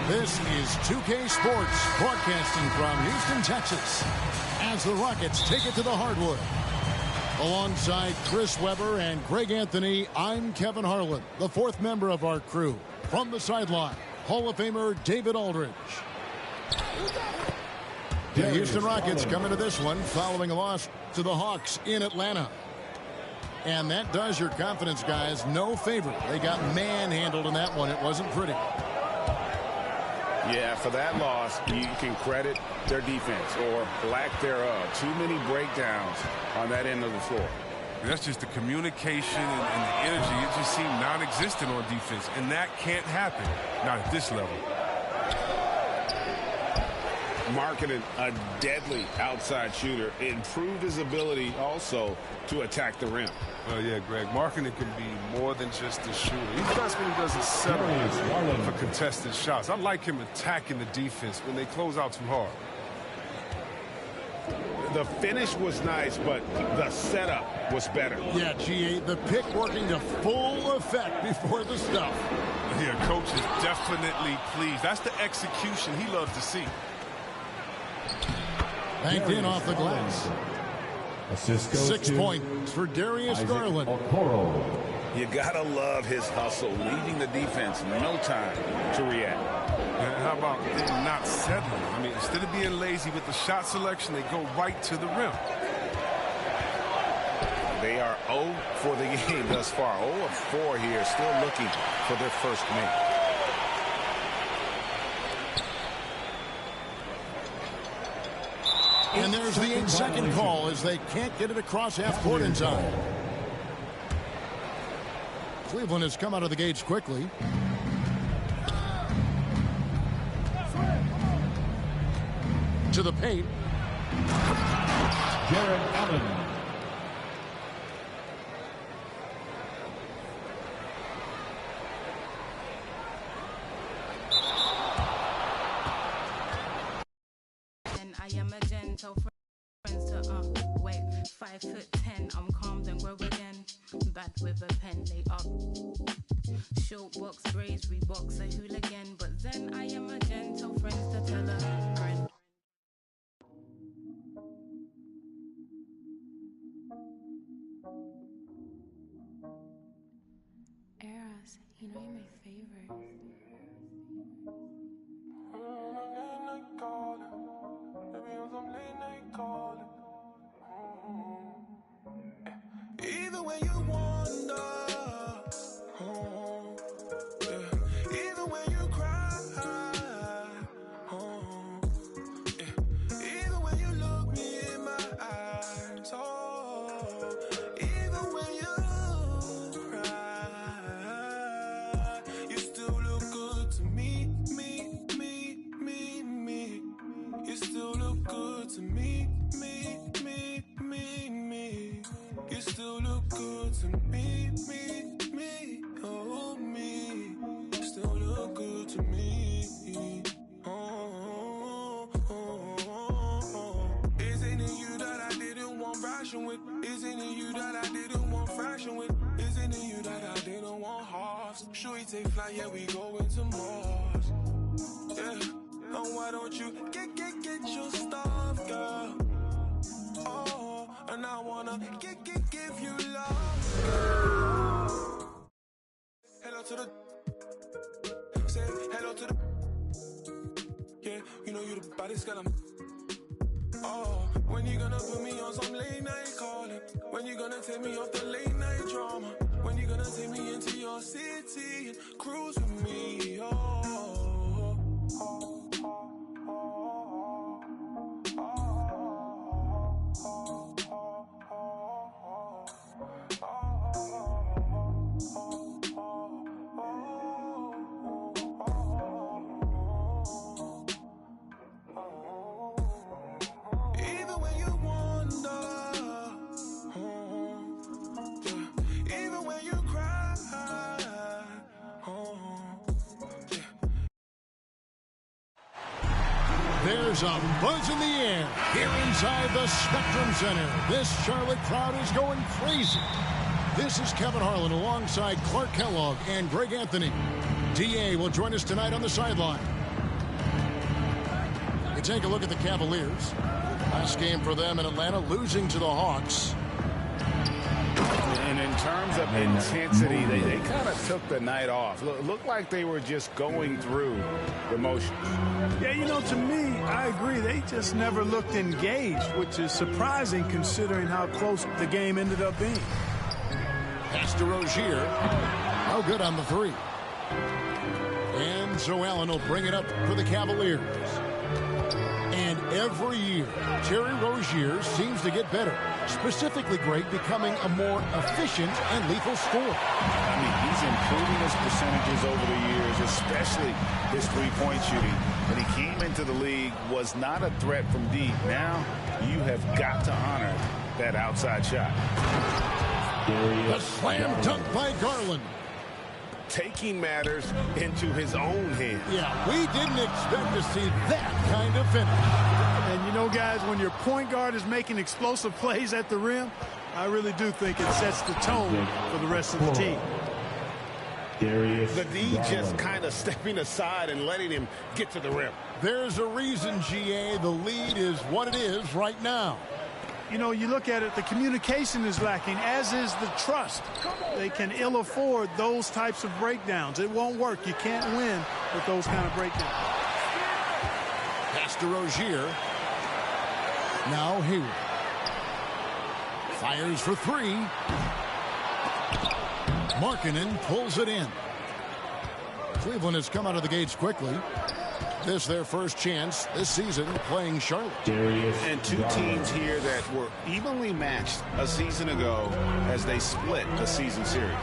This is 2K Sports, broadcasting from Houston, Texas, as the Rockets take it to the hardwood. Alongside Chris Webber and Greg Anthony, I'm Kevin Harlan, the fourth member of our crew. From the sideline, Hall of Famer David Aldridge. The Houston Rockets come into this one following a loss to the Hawks in Atlanta. And that does your confidence guys no favor. They got manhandled in that one. It wasn't pretty. Yeah, for that loss, you can credit their defense or lack thereof. Too many breakdowns on that end of the floor. That's just the communication and the energy. It just seemed non-existent on defense, and that can't happen, not at this level. marketed a deadly outside shooter. It improved his ability also to attack the rim. Well, yeah, Greg, Markkanen can be more than just a shooter. He's best when he doesn't settle for contested shots. I like him attacking the defense when they close out too hard. The finish was nice, but the setup was better. Yeah, G.A., the pick working to full effect before the stuff. Yeah, coach is definitely pleased. That's the execution he loves to see. Banked in off the glass. 6 points for Darius Garland. You gotta love his hustle, leaving the defense no time to react. And how about not settling? I mean, instead of being lazy with the shot selection, they go right to the rim. They are 0 for the game thus far. 0 of 4 here, still looking for their first make. And there's the 8-second call as they can't get it across half court in time. Cleveland has come out of the gates quickly. To the paint. Jarrett Allen. I am a gentle friend to wait 5'10". I'm calm then grow again. Bad with a pen lay up. Short box braids, Reeboks a hooligan. But then I am a gentle friend to tell a friend. Eras, you know you're my favorite. Even when you wander, even when you cry, even when you look me in my eyes, even when you cry, you still look good to me, me. You still look good to me, me. You still look good to me, oh me. You still look good to me, Isn't it you that I didn't want ration with? Isn't it you that I didn't want fraction with? Isn't it you that I didn't want halves? Should we take flight? Yeah, we go into Mars. Yeah, and why don't you get your stuff, girl? Oh, and I wanna give you love. Hello to the, say hello to the, yeah, you know you the baddest girl. Oh, when you gonna put me on some late night calling? When you gonna take me off the late night drama? When you gonna take me into your city and cruise with me? There's a buzz in the air here inside the Spectrum Center. This Charlotte crowd is going crazy. This is Kevin Harlan alongside Clark Kellogg and Greg Anthony. D.A. will join us tonight on the sideline. We take a look at the Cavaliers. Last game for them in Atlanta, losing to the Hawks. And in terms of intensity, they kind of took the night off. Looked like they were just going through the motions. Yeah, you know, to me, I agree. They just never looked engaged, which is surprising considering how close the game ended up being. Pass to Rozier. No good on the three. And so Allen will bring it up for the Cavaliers. And every year, Terry Rozier seems to get better. Specifically, Greg, becoming a more efficient and lethal scorer. I mean, he's improving his percentages over the years, especially his three-point shooting. When he came into the league, was not a threat from deep. Now, you have got to honor that outside shot. A slam dunk by Garland. Taking matters into his own hands. Yeah, we didn't expect to see that kind of finish. And you know, guys, when your point guard is making explosive plays at the rim, I really do think it sets the tone for the rest of the team. The D just kind of stepping aside and letting him get to the rim. There's a reason, GA, the lead is what it is right now. You know, you look at it, the communication is lacking, as is the trust. They can ill afford those types of breakdowns. It won't work. You can't win with those kind of breakdowns. Pass to Rozier. Now Hayward. Fires for three. Markkanen pulls it in. Cleveland has come out of the gates quickly. This their first chance this season playing Charlotte. And two teams here that were evenly matched a season ago as they split the season series.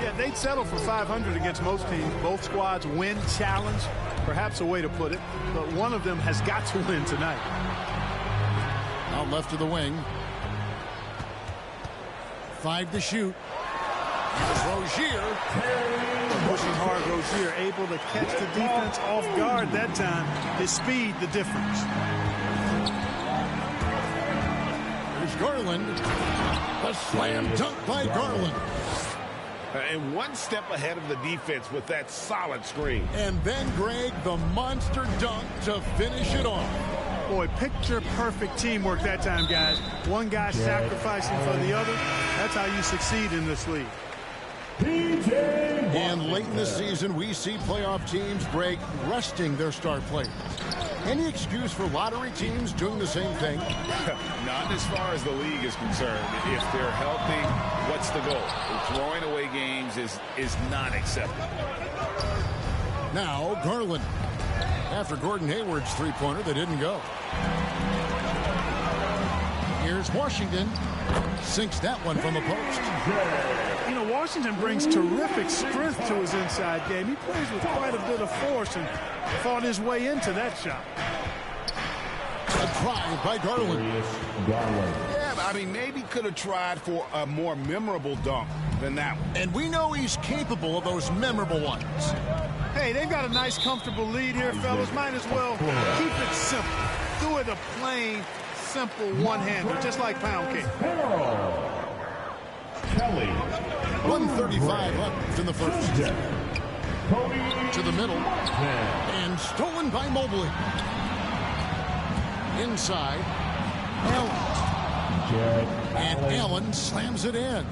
Yeah, they'd settle for 500 against most teams. Both squads win challenge, perhaps a way to put it, but one of them has got to win tonight. Out left to the wing. 5 to shoot. Here's Rozier. Pushing hard, Rozier able to catch the defense off guard that time. His speed, the difference. Here's Garland. A slam dunk by Garland. And one step ahead of the defense with that solid screen. And then, Greg, the monster dunk to finish it off. Boy, picture-perfect teamwork that time, guys. One guy sacrificing for the other. That's how you succeed in this league. And late in the season, we see playoff teams, Greg, resting their star players. Any excuse for lottery teams doing the same thing? Not as far as the league is concerned. If they're healthy, what's the goal? Throwing away games is not acceptable. Now Garland. After Gordon Hayward's three-pointer that didn't go. Here's Washington. Sinks that one from the post. You know, Washington brings terrific strength to his inside game. He plays with quite a bit of force and fought his way into that shot. A drive by Garland. Yeah, I mean, maybe could have tried for a more memorable dunk than that one. And we know he's capable of those memorable ones. Hey, they've got a nice, comfortable lead here, fellas. Might as well keep it simple. Do it a plain, simple one-hander, just like pound cake. Kelly. 135 up in the first. To the middle. And stolen by Mobley. Inside. Allen. And Allen slams it in.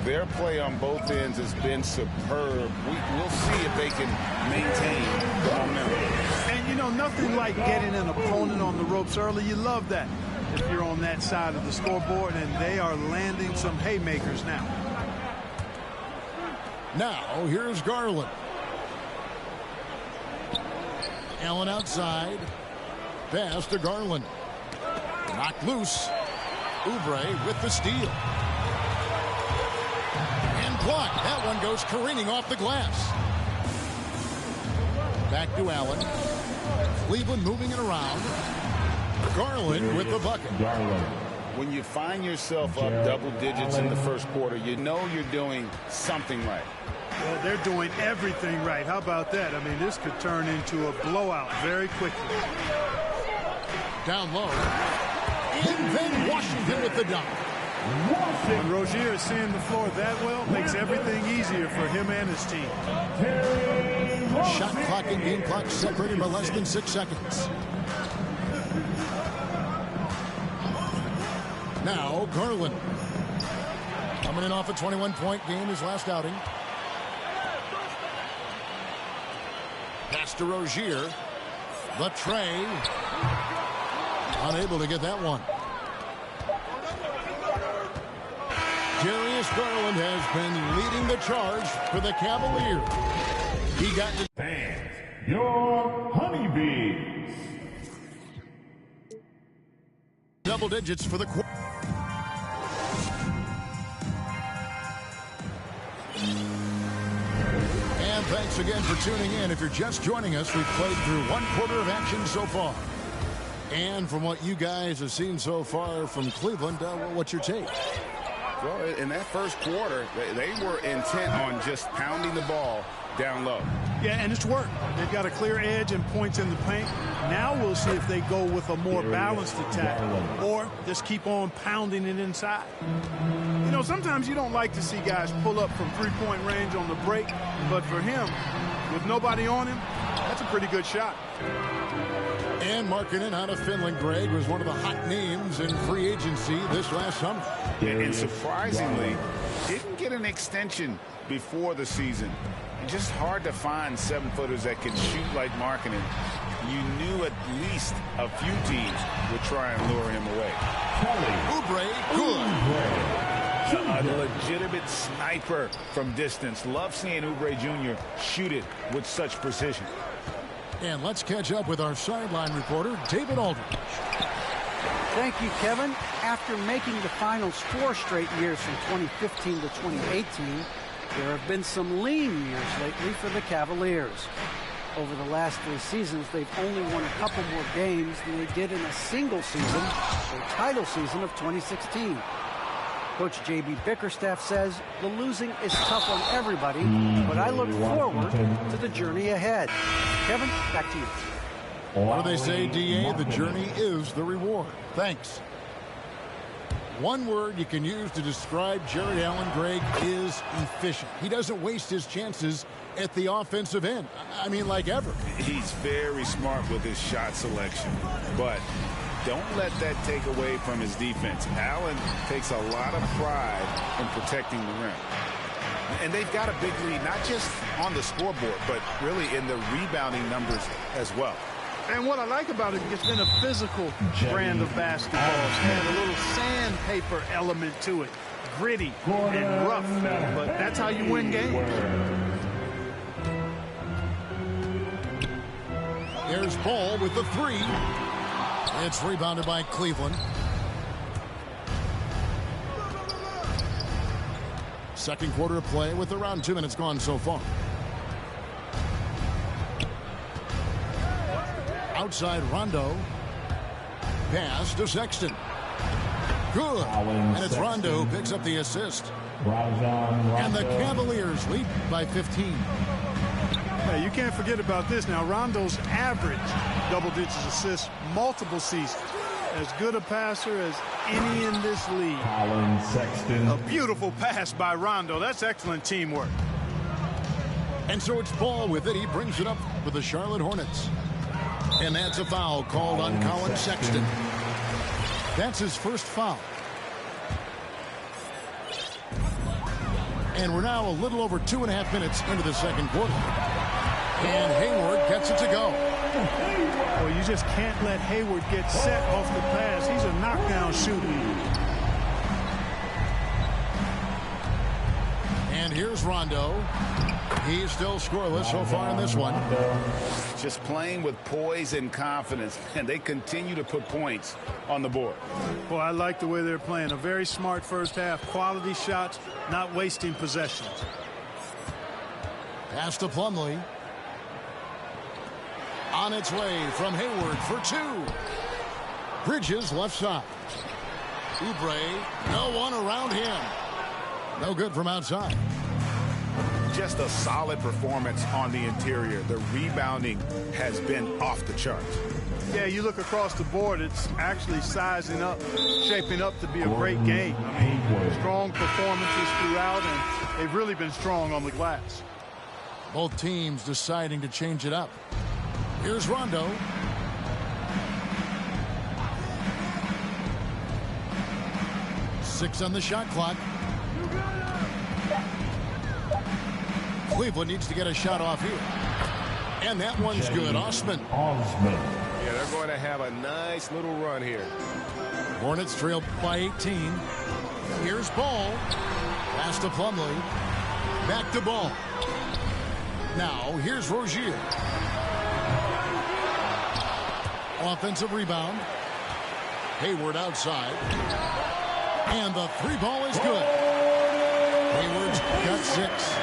Their play on both ends has been superb. We'll see if they can maintain the momentum. And, you know, nothing like getting an opponent on the ropes early. You love that if you're on that side of the scoreboard, and they are landing some haymakers now. Now, here's Garland. Allen outside. Pass to Garland. Knocked loose. Oubre with the steal. Block. That one goes careening off the glass. Back to Allen. Cleveland moving it around. Garland with the bucket. When you find yourself up double digits in the first quarter, you know you're doing something right. Well, they're doing everything right. How about that? I mean, this could turn into a blowout very quickly. Down low. And then Washington with the dunk. When Rozier is seeing the floor that well, makes everything easier for him and his team. Shot clock and game clock separated by less than 6 seconds. Now Garland. Coming in off a 21-point game his last outing. Pass to Rozier. The tray. Unable to get that one. Darius Garland has been leading the charge for the Cavaliers. He got to fans, your Honeybee double digits for the quarter. And thanks again for tuning in. If you're just joining us, we've played through one quarter of action so far. And from what you guys have seen so far from Cleveland, what's your take? Well, in that first quarter, they were intent on just pounding the ball down low. Yeah, and it's worked. They've got a clear edge and points in the paint. Now we'll see if they go with a more balanced attack or just keep on pounding it inside. You know, sometimes you don't like to see guys pull up from three-point range on the break, but for him, with nobody on him, that's a pretty good shot. And Markkanen out of Finland, Greg, was one of the hot names in free agency this last summer. And surprisingly, didn't get an extension before the season. Just hard to find 7-footers that can shoot like Markkanen. You knew at least a few teams would try and lure him away. Oubre, good. A legitimate sniper from distance. Love seeing Oubre Jr. shoot it with such precision. And let's catch up with our sideline reporter, David Aldridge. Thank you, Kevin. After making the finals 4 straight years from 2015 to 2018, there have been some lean years lately for the Cavaliers. Over the last 3 seasons, they've only won a couple more games than they did in a single season, their title season of 2016. Coach J.B. Bickerstaff says the losing is tough on everybody, but I look forward to the journey ahead. Kevin, back to you. What do they say, D.A.? The journey is the reward. Thanks. One word you can use to describe Jared Allen, Greg, is efficient. He doesn't waste his chances at the offensive end. I mean, like ever. He's very smart with his shot selection, but don't let that take away from his defense. Allen takes a lot of pride in protecting the rim. And they've got a big lead, not just on the scoreboard, but really in the rebounding numbers as well. And what I like about it, it's been a physical brand of basketball. It's had a little sandpaper element to it. Gritty and rough, but that's how you win games. There's Ball with the 3. It's rebounded by Cleveland. Second quarter of play with around 2 minutes gone so far. Outside Rondo. Pass to Sexton. Good. And it's Rondo who picks up the assist. And the Cavaliers lead by 15. Yeah, you can't forget about this now. Rondo's average double-digit assists multiple seasons. As good a passer as any in this league. A beautiful pass by Rondo. That's excellent teamwork. And so it's Ball with it. He brings it up for the Charlotte Hornets. And that's a foul called on Colin Sexton. That's his first foul. And we're now a little over 2.5 minutes into the second quarter. And Hayward gets it to go. Well, you just can't let Hayward get set off the pass. He's a knockdown shooter. And here's Rondo. He's still scoreless so far in this one. Just playing with poise and confidence, and they continue to put points on the board. Well, I like the way they're playing. A very smart first half. Quality shots, not wasting possessions. Pass to Plumlee. On its way from Hayward for 2. Bridges left side. Oubre, no one around him. No good from outside. Just a solid performance on the interior. The rebounding has been off the charts. Yeah, you look across the board, it's actually sizing up, shaping up to be a great game. I mean, strong performances throughout, and they've really been strong on the glass. Both teams deciding to change it up. Here's Rondo. Six on the shot clock. Cleveland needs to get a shot off here. And that one's good. Osman. Yeah, they're going to have a nice little run here. Hornets trail by 18. Here's Ball. Pass to Plumlee. Back to Ball. Now, here's Rozier. Offensive rebound. Hayward outside. And the three ball is good. Hayward's got 6.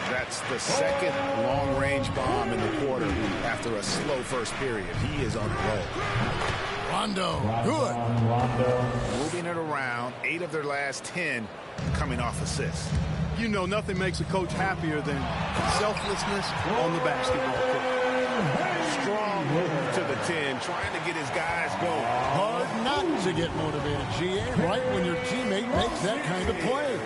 That's the second long-range bomb in the quarter after a slow first period. He is on the roll. Rondo, good. Moving it around, 8 of their last 10 coming off assists. You know, nothing makes a coach happier than selflessness on the basketball court. Strong move to the 10, trying to get his guys going. Hard not to get motivated, GA, right when your teammate makes that kind of play.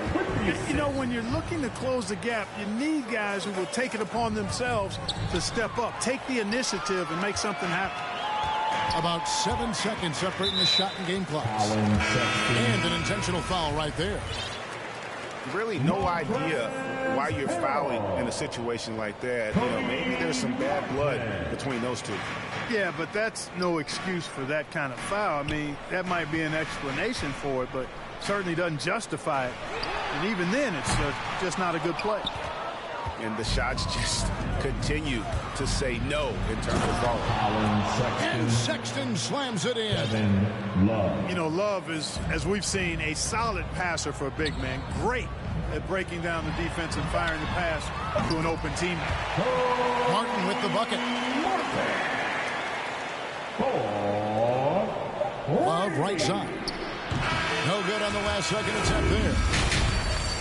You know, when you're looking to close the gap, you need guys who will take it upon themselves to step up, take the initiative, and make something happen. About 7 seconds separating the shot and game clocks. And an intentional foul right there. Really no idea why you're fouling in a situation like that. You know, maybe there's some bad blood between those two. Yeah, but that's no excuse for that kind of foul. I mean, that might be an explanation for it, but certainly doesn't justify it. And even then, it's just not a good play. And the shots just continue to say no in terms of ball. And Sexton slams it in. You know, Love is, as we've seen, a solid passer for a big man. Great at breaking down the defense and firing the pass to an open teammate. Martin with the bucket. Love right side. No good on the last second attempt there.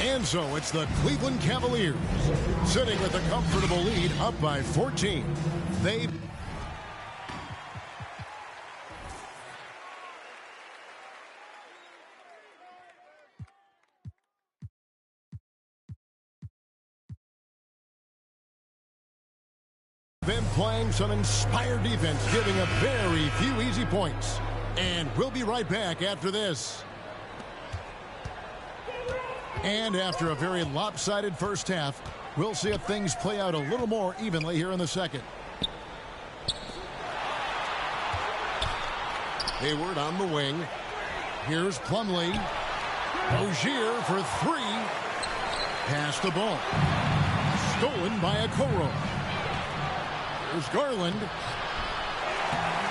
And so it's the Cleveland Cavaliers sitting with a comfortable lead up by 14. They've been playing some inspired defense, giving up very few easy points. And we'll be right back after this. And after a very lopsided first half, we'll see if things play out a little more evenly here in the second. Hayward on the wing. Here's Plumlee. Rozier for 3. Pass the ball. Stolen by Okoro. Here's Garland.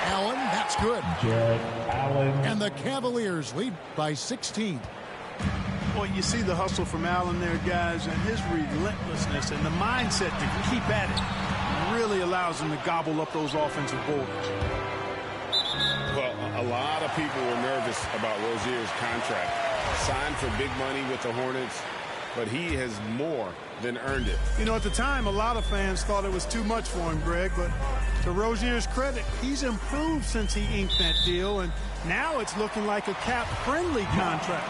Allen, that's good. Jarrett Allen. And the Cavaliers lead by 16. Well, you see the hustle from Allen there, guys, and his relentlessness and the mindset to keep at it really allows him to gobble up those offensive boards. Well, a lot of people were nervous about Rozier's contract. Signed for big money with the Hornets, but he has more than earned it. You know, at the time, a lot of fans thought it was too much for him, Greg, but to Rozier's credit, he's improved since he inked that deal, and now it's looking like a cap-friendly contract.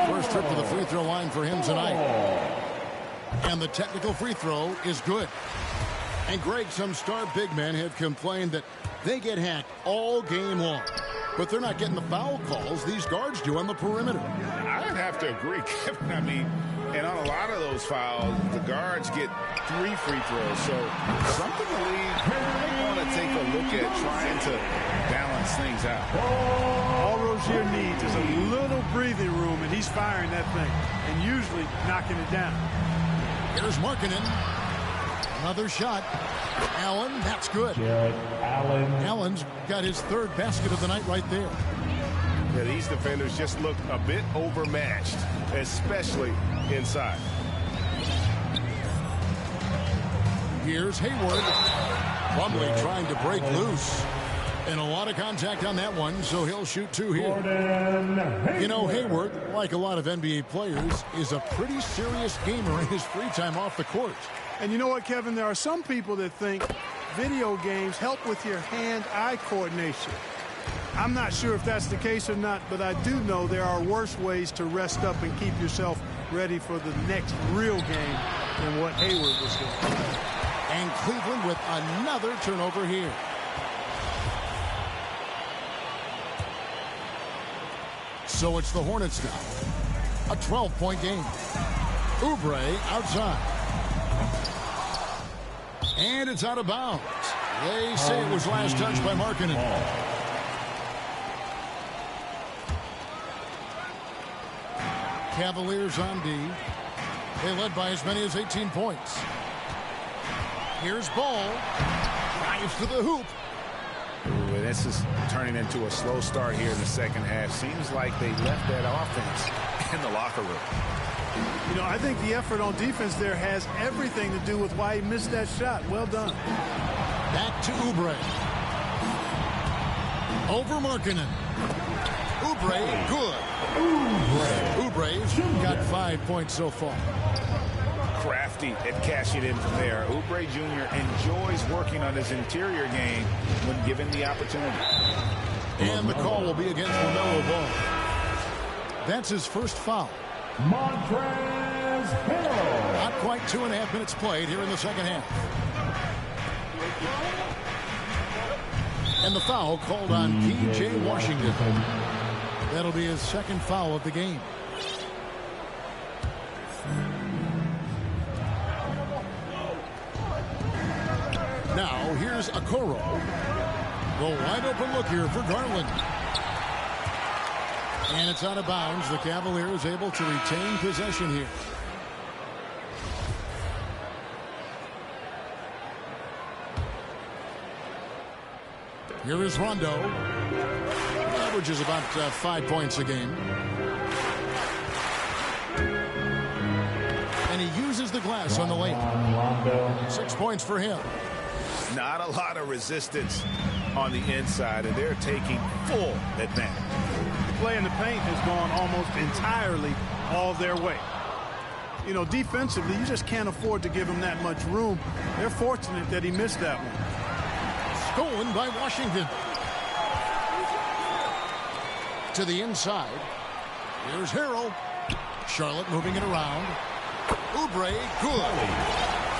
First trip to the free throw line for him tonight. And the technical free throw is good. And Greg, some star big men have complained that they get hacked all game long. But they're not getting the foul calls these guards do on the perimeter. I'd have to agree, Kevin. I mean, and on a lot of those fouls, the guards get 3 free throws. So something the league might want to take a look at trying to balance things out. All Rozier needs is a little breathing room, and he's firing that thing and usually knocking it down. Here's Markkanen. Another shot. Allen, that's good. Jarrett Allen. Allen's got his 3rd basket of the night right there. Yeah, these defenders just look a bit overmatched, especially inside. Here's Hayward. Plumlee trying to break loose. And a lot of contact on that one, so he'll shoot 2 here. You know, Hayward, like a lot of NBA players, is a pretty serious gamer in his free time off the court. And you know what, Kevin? There are some people that think video games help with your hand-eye coordination. I'm not sure if that's the case or not, but I do know there are worse ways to rest up and keep yourself ready for the next real game than what Hayward was doing. And Cleveland with another turnover here. So it's the Hornets now. A 12-point game. Oubre outside. And it's out of bounds. They say it was last touched by Markkanen. Cavaliers on D. They led by as many as 18 points. Here's Ball. Drives to the hoop. Ooh, it this is turning into a slow start here in the second half. Seems like they left that offense in the locker room. You know, I think the effort on defense there has everything to do with why he missed that shot. Well done. Back to Oubre. Over Markkanen. Oubre, good. Oubre's got 5 points so far. Crafty at cashing in from there. Oubre Jr. enjoys working on his interior game when given the opportunity. And the call will be against LaMelo Ball. That's his first foul. Montrezl Harrell. Not quite 2.5 minutes played here in the second half. And the foul called on P.J. Washington. That'll be his second foul of the game. Now here's Okoro. The wide open look here for Garland. And it's out of bounds. The Cavaliers able to retain possession here. Here is Rondo. Averages about 5 points a game. And he uses the glass on the layup. 6 points for him. Not a lot of resistance on the inside, and they're taking full advantage. The play in the paint has gone almost entirely all their way. You know, defensively, you just can't afford to give him that much room. They're fortunate that he missed that one. Stolen by Washington. To the inside. Here's Harrell. Charlotte moving it around. Oubre, good.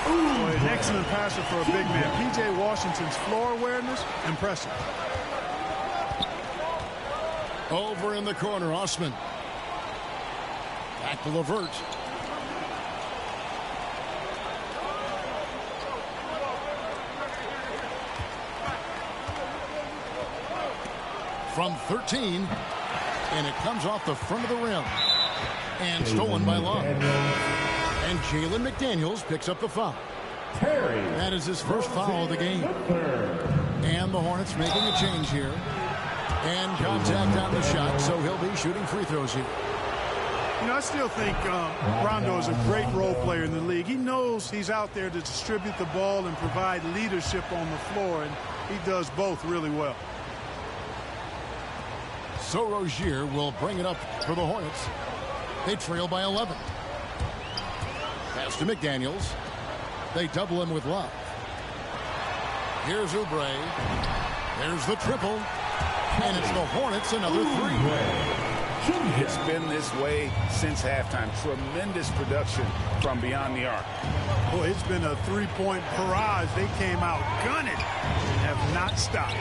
Boy, an excellent passer for a big man. P.J. Washington's floor awareness, impressive. Over in the corner, Osman. Back to LeVert. From 13, and it comes off the front of the rim. And stolen by Love. And Jalen McDaniels picks up the foul. That is his first foul of the game. And the Hornets making a change here. And contact on the shot, so he'll be shooting free throws here. You know, I still think Rondo is a great role player in the league. He knows he's out there to distribute the ball and provide leadership on the floor, and he does both really well. So Rozier will bring it up for the Hornets. They trail by 11. Pass to McDaniels. They double him with Love. Here's Oubre. There's the triple. And it's the Hornets another three. It's been this way since halftime. Tremendous production from beyond the arc. Boy, it's been a three-point barrage. They came out gunning and have not stopped.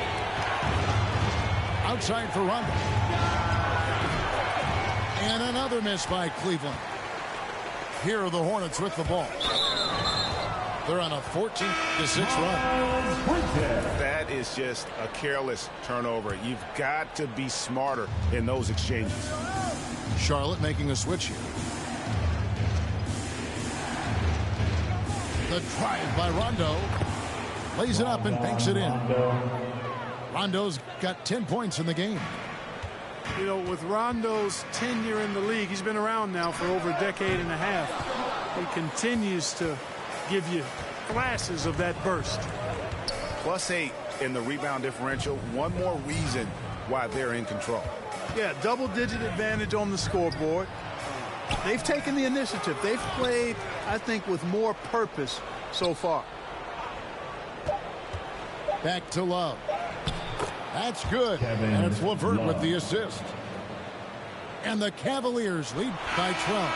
Outside for Rondo. And another miss by Cleveland. Here are the Hornets with the ball. They're on a 14-6 run. That is just a careless turnover. You've got to be smarter in those exchanges. Charlotte making a switch here. The drive by Rondo. Lays it up and banks it in. Rondo's got 10 points in the game. You know, with Rondo's tenure in the league, he's been around now for over a decade and a half. He continues to give you flashes of that burst. +8 in the rebound differential. One more reason why they're in control. Yeah, double-digit advantage on the scoreboard. They've taken the initiative. They've played, I think, with more purpose so far. Back to Love. That's good. And it's LeVert with the assist. And the Cavaliers lead by 12.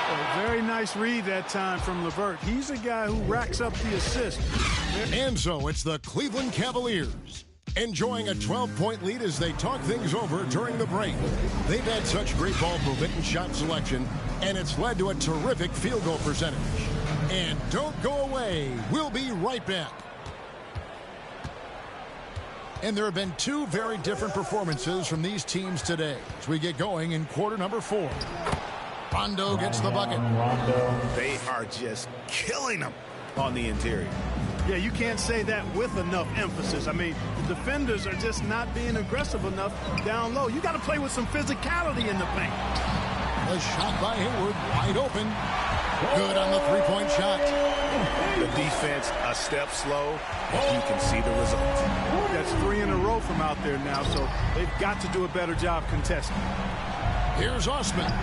A very nice read that time from LeVert. He's a guy who racks up the assist. And so it's the Cleveland Cavaliers enjoying a 12-point lead as they talk things over during the break. They've had such great ball movement and shot selection, and it's led to a terrific field goal percentage. And don't go away. We'll be right back. And there have been two very different performances from these teams today as we get going in quarter number 4. Rondo gets the bucket. They are just killing them on the interior. Yeah, you can't say that with enough emphasis. I mean, the defenders are just not being aggressive enough down low. You got to play with some physicality in the paint. A shot by Hayward, wide open. Good on the three-point shot. The defense a step slow. You can see the results. That's 3 in a row from out there now, so they've got to do a better job contesting. Here's Osman.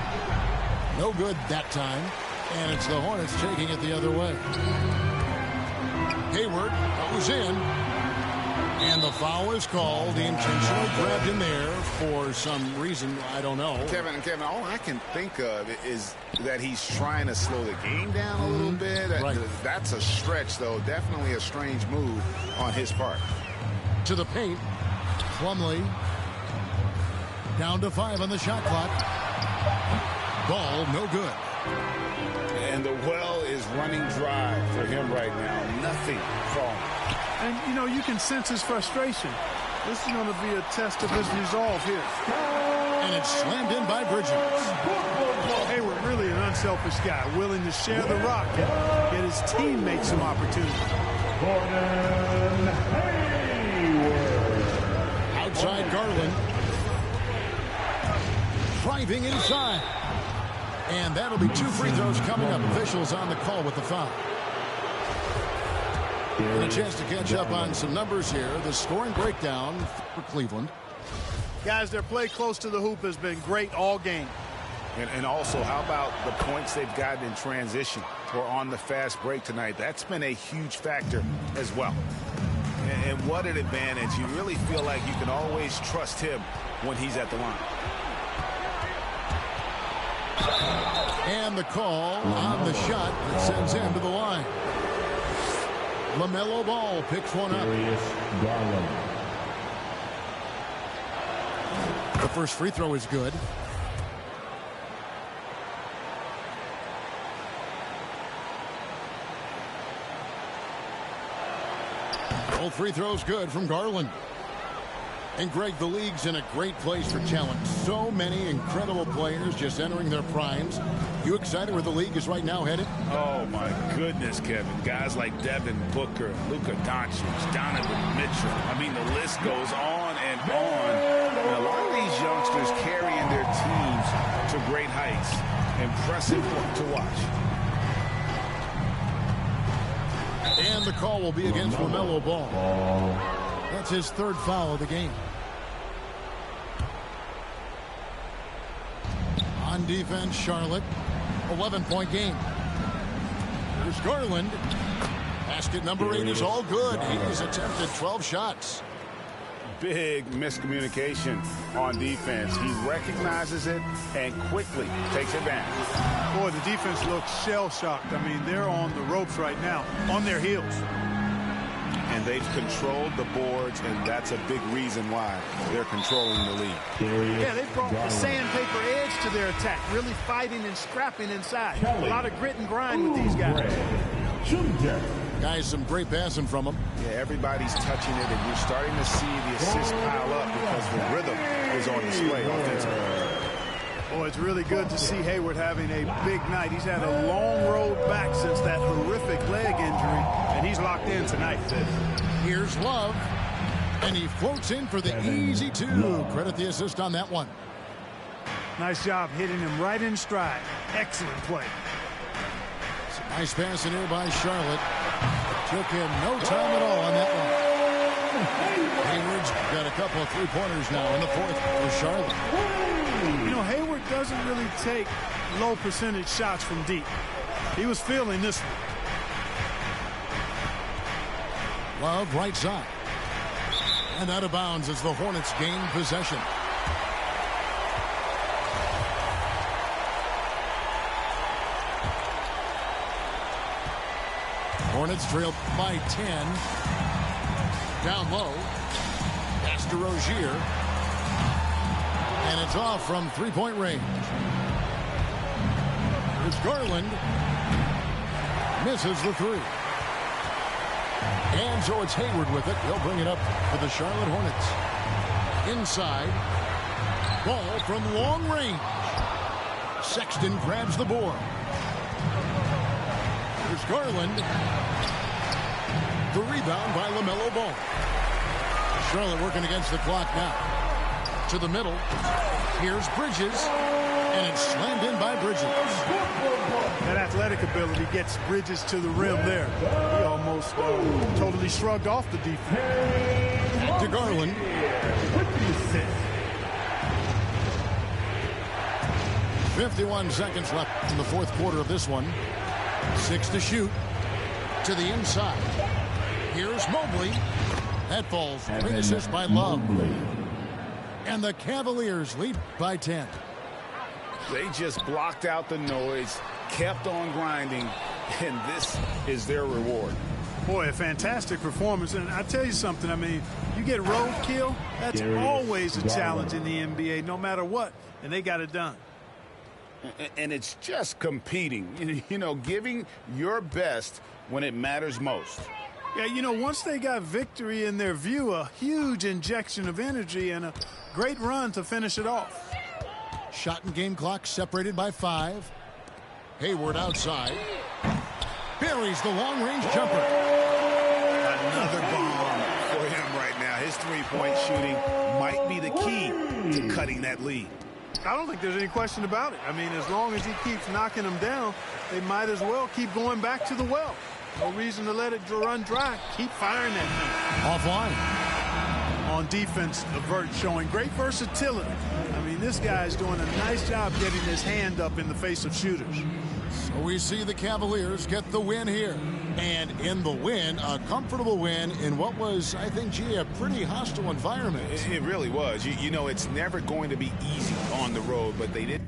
No good that time. And it's the Hornets taking it the other way. Hayward goes in. And the foul is called. He intentionally grabbed him there for some reason. I don't know. Kevin, all I can think of is that he's trying to slow the game down a little bit. Right. That's a stretch, though. Definitely a strange move on his part. To the paint. Plumlee. Down to 5 on the shot clock. Ball no good. And the well is running dry for him right now. Nothing falling. And, you know, you can sense his frustration. This is going to be a test of his resolve here. And it's slammed in by Bridges. Hayward, really an unselfish guy, willing to share the rock and get his teammates some opportunity. Gordon Hayward. Outside Garland. Driving inside. And that'll be 2 free throws coming up. Officials on the call with the foul. And a chance to catch up on some numbers here. The scoring breakdown for Cleveland. Guys, their play close to the hoop has been great all game. And also, how about the points they've gotten in transition or on the fast break tonight? That's been a huge factor as well. And what an advantage. You really feel like you can always trust him when he's at the line. And the call on the shot that sends him to the line. LaMelo Ball picks one up. The first free throw is good. Both free throws good from Garland. And Greg, the league's in a great place for talent. So many incredible players just entering their primes. You excited where the league is right now headed? Oh, my goodness, Kevin. Guys like Devin Booker, Luka Doncic, Donovan Mitchell. I mean, the list goes on and on. And a lot of these youngsters carrying their teams to great heights. Impressive to watch. And the call will be against LaMelo Ball. That's his 3rd foul of the game. On defense, Charlotte. 11-point game. Here's Garland. Basket number 8 is all good. He's attempted 12 shots. Big miscommunication on defense. He recognizes it and quickly takes advantage. Boy, the defense looks shell-shocked. I mean, they're on the ropes right now, on their heels. And they've controlled the boards, and that's a big reason why they're controlling the lead. Yeah, they brought the sandpaper edge to their attack, really fighting and scrapping inside. A lot of grit and grind with these guys. Guys, some great passing from them. Yeah, everybody's touching it, and you're starting to see the assists pile up because the rhythm is on display offensively. Boy, it's really good to see Hayward having a big night. He's had a long road back since that horrific leg injury, and he's locked in tonight. Here's Love, and he floats in for the easy 2. Credit the assist on that one. Nice job hitting him right in stride. Excellent play. Some nice passing here by Charlotte. Took him no time at all on that one. Hayward's got a couple of 3-pointers now in the 4th for Charlotte. You know, Hayward doesn't really take low percentage shots from deep. He was feeling this one. Love right side. And out of bounds as the Hornets gain possession. Hornets trail by 10. Down low. Pass to Rozier. And it's off from 3-point range. It's Garland. Misses the 3. And so it's Hayward with it. He'll bring it up for the Charlotte Hornets. Inside. Ball from long range. Sexton grabs the board. Here's Garland. The rebound by LaMelo Ball. Charlotte working against the clock now. To the middle. Here's Bridges. And it's slammed in by Bridges. That athletic ability gets Bridges to the rim there. He almost totally shrugged off the defense. To Garland. 51 seconds left in the fourth quarter of this one. 6 to shoot. To the inside. Here's Mobley. That falls. Great assist by Love. And the Cavaliers lead by 10. They just blocked out the noise, kept on grinding, and this is their reward. Boy, a fantastic performance. And I tell you something, I mean, you get roadkill, that's always a challenge in the NBA, no matter what, and they got it done. And it's just competing, you know, giving your best when it matters most. Yeah, you know, once they got victory in their view, a huge injection of energy and a great run to finish it off. Shot and game clock separated by 5. Hayward outside. Buries the long-range jumper. Another bomb for him right now. His three-point shooting might be the key to cutting that lead. I don't think there's any question about it. I mean, as long as he keeps knocking them down, they might as well keep going back to the well. No reason to let it run dry. Keep firing that thing. Offline. On defense, Levert showing great versatility. I mean, this guy's doing a nice job getting his hand up in the face of shooters. So we see the Cavaliers get the win here. And in the win, a comfortable win in what was, I think, a pretty hostile environment. It really was. You know, it's never going to be easy on the road, but they did.